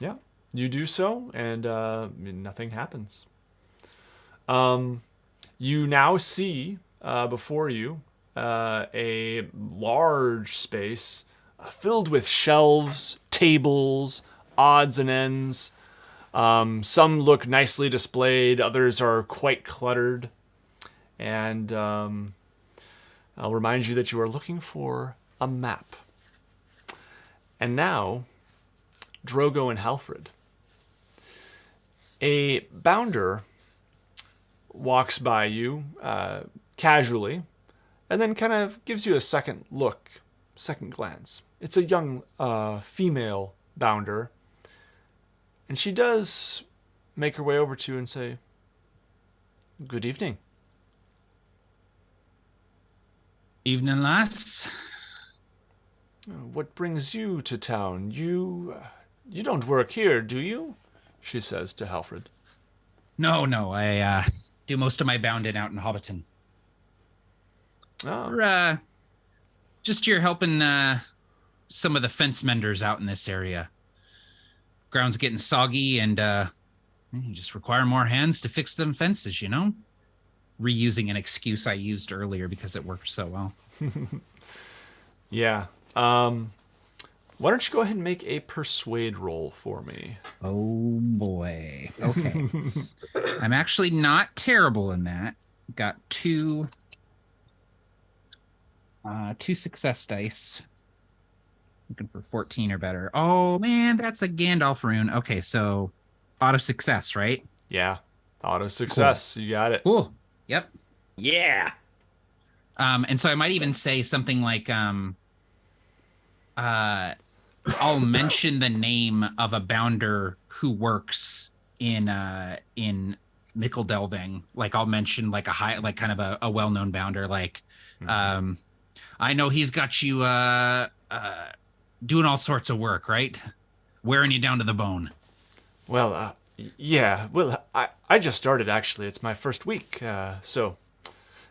Yeah, you do so, and nothing happens. You now see before you a large space filled with shelves, tables, odds and ends. Some look nicely displayed, others are quite cluttered. And I'll remind you that you are looking for a map. And now, Drogo and Halfred. A bounder walks by you casually, and then kind of gives you a second glance. It's a young female bounder, and she does make her way over to you and say, "Good evening." Evening, lass. What brings you to town? You don't work here, do you? She says to Halfred. No, I do most of my bounding out in Hobbiton. Oh, We're just here helping some of the fence menders out in this area. Ground's getting soggy, and you just require more hands to fix them fences, you know? Reusing an excuse I used earlier because it worked so well. yeah. Why don't you go ahead and make a persuade roll for me? Oh boy. Okay. I'm actually not terrible in that. Got two success dice. Looking for 14 or better. Oh man, that's a Gandalf rune. Okay, so auto success, right? Yeah. Auto success. Cool. You got it. Cool. Yep. Yeah. And so I might even say something like I'll mention the name of a bounder who works in Mickle Delving. Like I'll mention like kind of a well-known bounder. Like I know he's got you doing all sorts of work, right? Wearing you down to the bone. Well, yeah. Well, I just started actually. It's my first week. So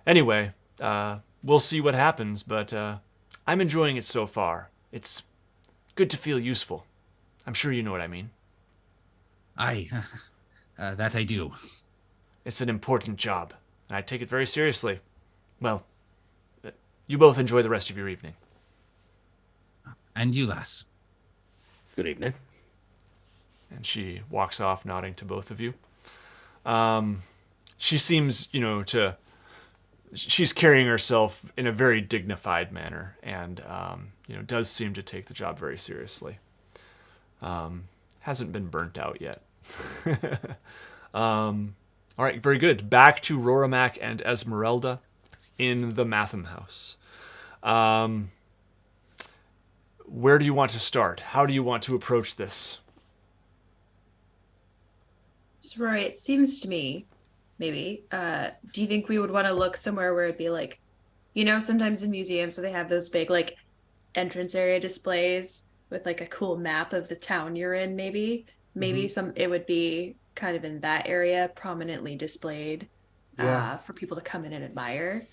anyway, we'll see what happens, but I'm enjoying it so far. It's good to feel useful. I'm sure you know what I mean. That I do. It's an important job, and I take it very seriously. Well, you both enjoy the rest of your evening. And you, lass. Good evening. And she walks off, nodding to both of you. She seems, she's carrying herself in a very dignified manner, and does seem to take the job very seriously. Hasn't been burnt out yet. All right, very good. Back to Rorimac and Esmeralda in the Matham house. Where do you want to start? How do you want to approach this? So, Rory, it seems to me, maybe, do you think we would want to look somewhere where it'd be like, sometimes in museums, so they have those big like entrance area displays with like a cool map of the town you're in, maybe it would be kind of in that area, prominently displayed for people to come in and admire.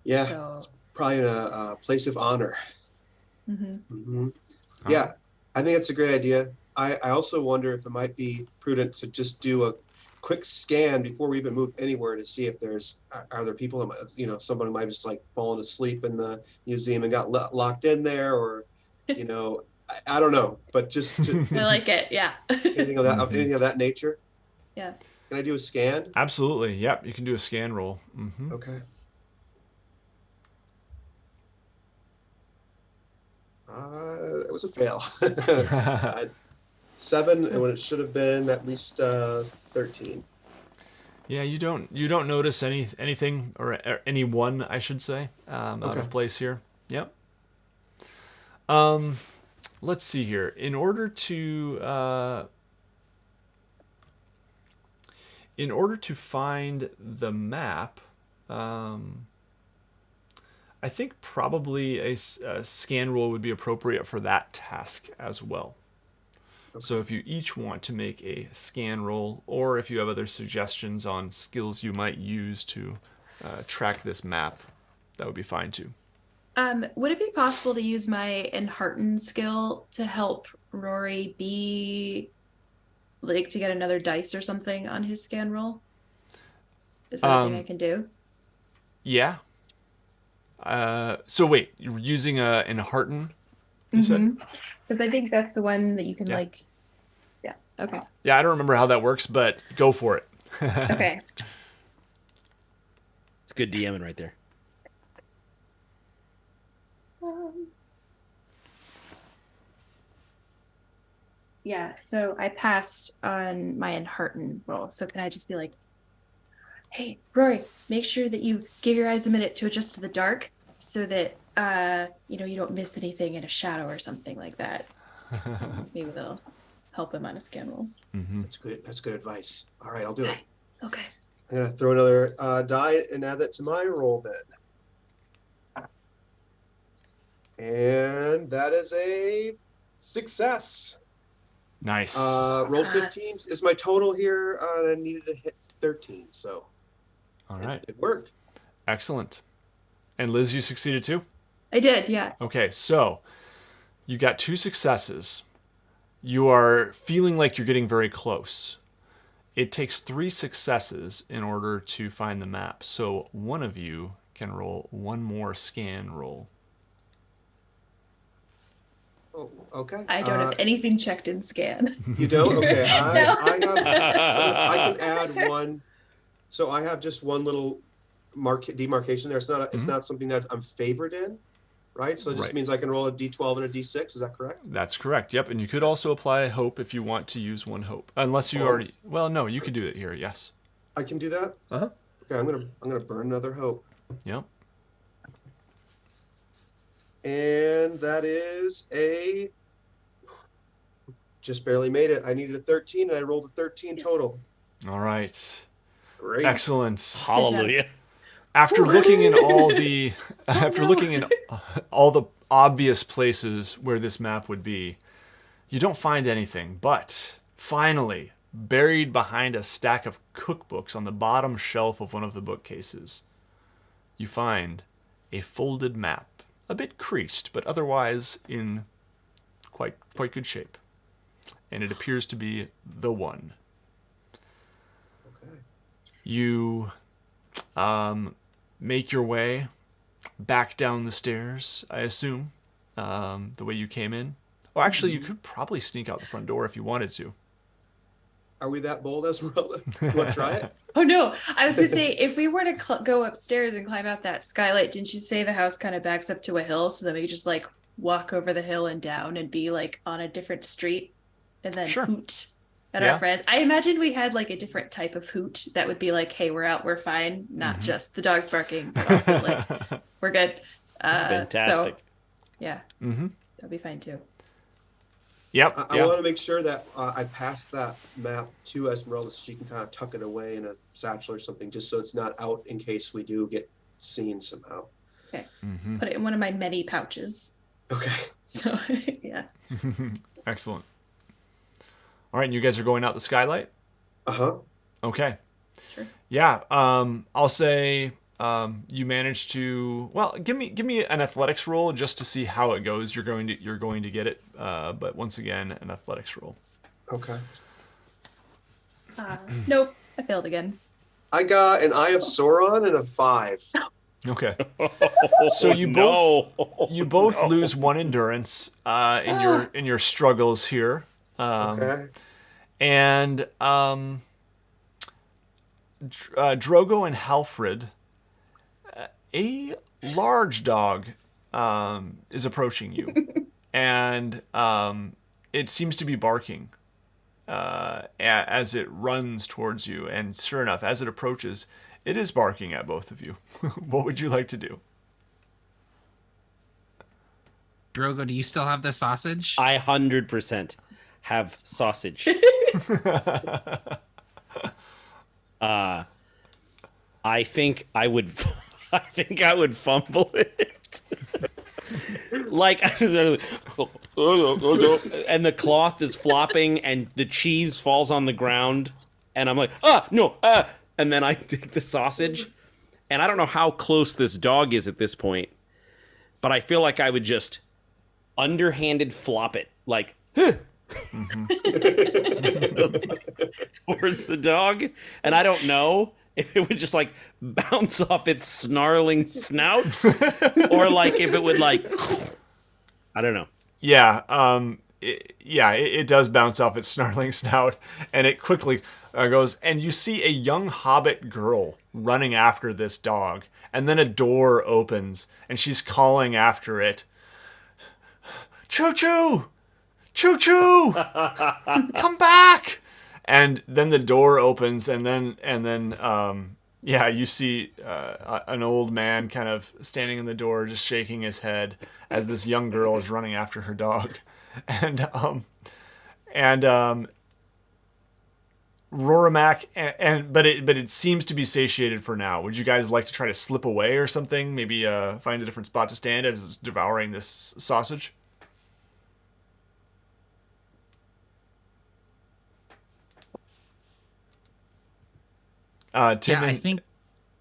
Yeah, so it's probably in a place of honor. Mm-hmm. Yeah, I think it's a great idea. I also wonder if it might be prudent to just do a quick scan before we even move anywhere to see if are there people, somebody might have just like fallen asleep in the museum and got locked in there, or I don't know, but just I like it. Yeah. anything of that nature. Yeah. Can I do a scan? Absolutely. Yep. You can do a scan roll. Mm-hmm. Okay. It was a fail. 7, and when it should have been at least 13. Yeah, you don't notice anything or anyone, I should say, out of place here. Yep. Let's see here. In order to find the map, I think probably a scan roll would be appropriate for that task as well. Okay. So if you each want to make a scan roll, or if you have other suggestions on skills you might use to track this map, that would be fine too. Would it be possible to use my enhearten skill to help Rory to get another dice or something on his scan roll? Is that a thing I can do? Yeah. So wait, you're using enhearten, you said? Because I think that's the one that you can okay. Yeah, I don't remember how that works, but go for it. Okay. It's good DMing right there. Yeah, so I passed on my enhearten roll. So can I just be like, hey, Rory, make sure that you give your eyes a minute to adjust to the dark so that, you don't miss anything in a shadow or something like that. Maybe they'll help him on a scan roll. Mm-hmm. That's good advice. All right, I'll do it. Okay. I'm going to throw another die and add that to my roll then. And that is a success. Nice. Rolled 15 is my total here, and I needed to hit 13, so All right. it worked. Excellent. And Liz, you succeeded too? I did, yeah. Okay, so you got 2 successes. You are feeling like you're getting very close. It takes 3 successes in order to find the map. So one of you can roll one more scan roll. Oh, okay. I don't have anything checked in scan. You don't? Okay. No. I can add one. So I have just one little demarcation there. It's not something that I'm favored in, right? So it just Right. means I can roll a d12 and a d6. Is that correct? That's correct. Yep, and you could also apply hope if you want to use one hope. Unless you already well, no, you could do it here. Yes. I can do that? Uh-huh. Okay, I'm gonna burn another hope. Yep. And that is just barely made it. I needed a 13 and I rolled a 13 total. All right. Great. Excellent. Hallelujah. After looking in all the obvious places where this map would be, you don't find anything. But finally, buried behind a stack of cookbooks on the bottom shelf of one of the bookcases, you find a folded map, a bit creased, but otherwise in quite good shape. And it appears to be the one. Okay. You make your way back down the stairs, I assume, the way you came in. Or actually, you could probably sneak out the front door if you wanted to. Are we that bold, Esmeralda? You want to try it? Oh no, I was gonna say, if we were to go upstairs and climb out that skylight, didn't you say the house kind of backs up to a hill so that we could just like walk over the hill and down and be like on a different street and then Sure. hoot at Yeah. our friends? I imagined we had like a different type of hoot that would be like, hey, we're out, we're fine, not just the dogs barking, but also like we're good. Fantastic. So, yeah, Mm-hmm. that'd be fine too. Yep. I want to make sure that I pass that map to Esmeralda so she can kind of tuck it away in a satchel or something, just so it's not out in case we do get seen somehow. Okay, Mm-hmm. put it in one of my many pouches. Okay. So yeah. Excellent. All right, and you guys are going out the skylight? Uh-huh. Okay. Sure. Yeah, I'll say you managed to give me an athletics roll just to see how it goes. You're going to get it, but once again, an athletics roll. Okay. Nope, I failed again. I got an Eye of Sauron and a 5. Okay. So you both lose 1 endurance in your struggles here. Okay. And Drogo and Halfred, a large dog is approaching you, and it seems to be barking as it runs towards you. And sure enough, as it approaches, it is barking at both of you. What would you like to do? Drogo, do you still have the sausage? I 100% have sausage. I think I would fumble it. Like, and the cloth is flopping and the cheese falls on the ground and I'm like, no, and then I take the sausage and I don't know how close this dog is at this point, but I feel like I would just underhanded flop it, like, towards the dog, and I don't know if it would just like bounce off its snarling snout or like if it would like, I don't know. Yeah, it does bounce off its snarling snout, and it quickly goes, and you see a young hobbit girl running after this dog, and then a door opens, and she's calling after it, "Choo-choo! Choo-choo! Come back!" And then the door opens, and then you see an old man kind of standing in the door, just shaking his head as this young girl is running after her dog, and Rorimac, but it seems to be satiated for now. Would you guys like to try to slip away or something? Maybe find a different spot to stand as it's devouring this sausage? Tim, Yeah,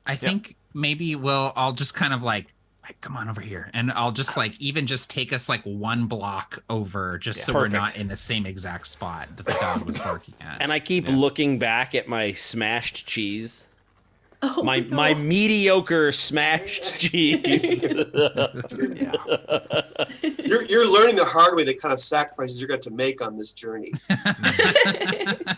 I think maybe I'll just kind of like come on over here, and I'll just like even just take us like one block over, just so Perfect. we're not in the same exact spot that the dog was barking at. And I keep looking back at my smashed cheese. Oh, My no. my mediocre smashed cheese. You're learning the hard way the kind of sacrifices you're going to make on this journey.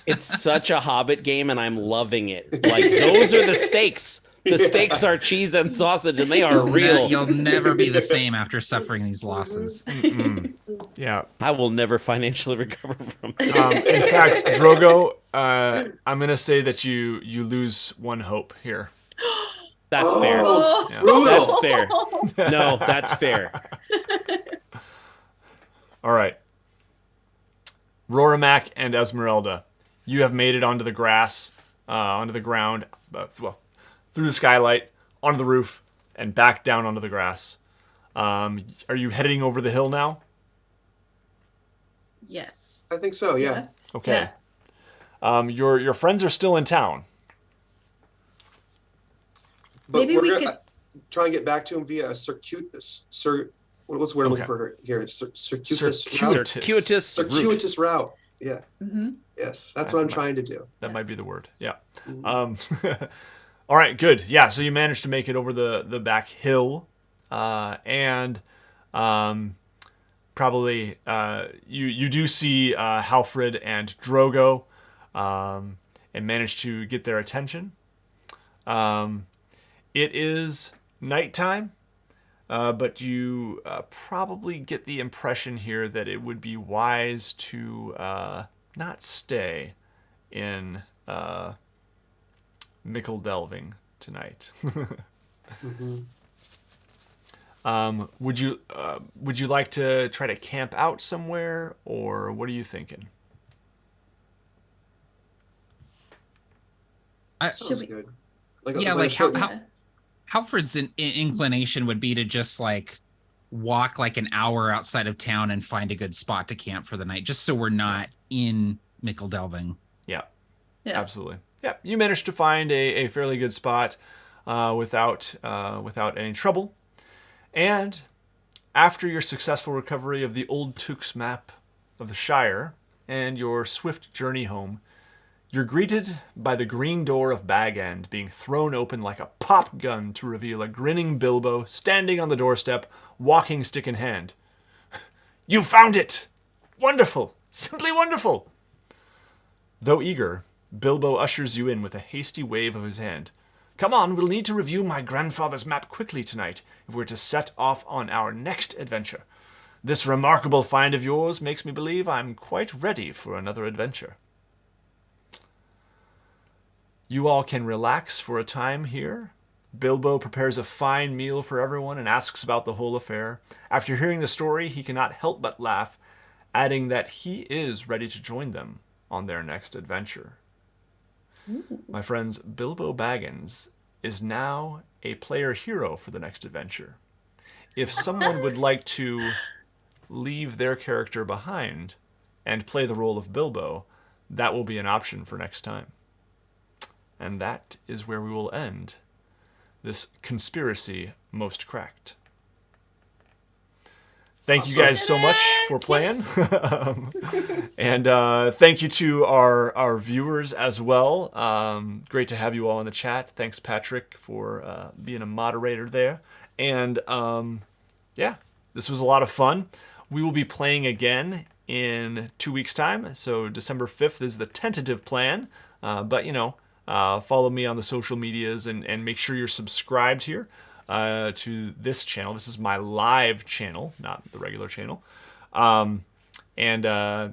It's such a Hobbit game, and I'm loving it. Like, those are the stakes. The stakes are cheese and sausage, and they are real. You'll never be the same after suffering these losses. yeah. I will never financially recover from it. In fact, Drogo, I'm gonna say that you lose one hope here. That's fair. Oh. Yeah. Brutal. That's fair. No, that's fair. All right. Rorimac and Esmeralda, you have made it onto the grass, onto the ground, through the skylight, onto the roof, and back down onto the grass. Are you heading over the hill now? Yes. I think so, yeah. Okay. Your friends are still in town. But Maybe we're we gonna could- try and get back to him via a what's the word I'm looking for here? Circuitous route. Circuitous route. Yeah. Mm-hmm. Yes, that's what I'm trying to do. That might be the word. Yeah. All right, good. Yeah, so you managed to make it over the back hill, and probably you do see Halfred and Drogo, and manage to get their attention. It is nighttime, but you probably get the impression here that it would be wise to not stay in Mickle Delving tonight. Would you like to try to camp out somewhere, or what are you thinking? Sounds we- good. Halfred's inclination would be to just like walk like an hour outside of town and find a good spot to camp for the night, just so we're not in Mickle Delving. Yeah. Yeah. Absolutely. Yeah, you managed to find a fairly good spot without any trouble. And after your successful recovery of the Old Tooks map of the Shire and your swift journey home, you're greeted by the green door of Bag End being thrown open like a pop gun to reveal a grinning Bilbo standing on the doorstep, walking stick in hand. You found it! Wonderful! Simply wonderful! Though eager, Bilbo ushers you in with a hasty wave of his hand. Come on, we'll need to review my grandfather's map quickly tonight if we're to set off on our next adventure. This remarkable find of yours makes me believe I'm quite ready for another adventure. You all can relax for a time here. Bilbo prepares a fine meal for everyone and asks about the whole affair. After hearing the story, he cannot help but laugh, adding that he is ready to join them on their next adventure. My friends, Bilbo Baggins is now a player hero for the next adventure. If someone would like to leave their character behind and play the role of Bilbo, that will be an option for next time. And that is where we will end this conspiracy most cracked. Thank you guys so much for playing. And thank you to our viewers as well. Great to have you all in the chat. Thanks, Patrick, for being a moderator there. And yeah, this was a lot of fun. We will be playing again in 2 weeks' time. So December 5th is the tentative plan. But, you know, follow me on the social medias and make sure you're subscribed here to this channel. This is my live channel, not the regular channel. And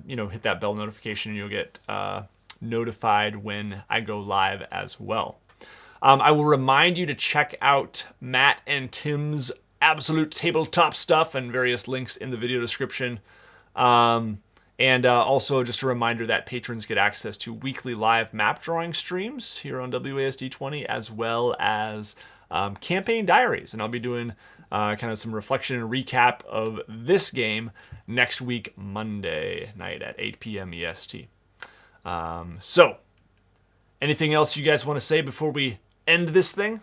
you know, hit that bell notification and you'll get notified when I go live as well. I will remind you to check out Matt and Tim's absolute tabletop stuff and various links in the video description. And And also just a reminder that patrons get access to weekly live map drawing streams here on WASD 20, as well as campaign diaries. And I'll be doing kind of some reflection and recap of this game next week, Monday night at 8 p.m. EST. So, anything else you guys want to say before we end this thing?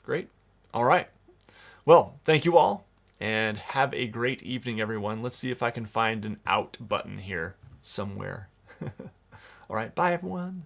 Great. All right. Well, thank you all, and have a great evening, everyone. Let's see if I can find an out button here somewhere. All right. Bye, everyone.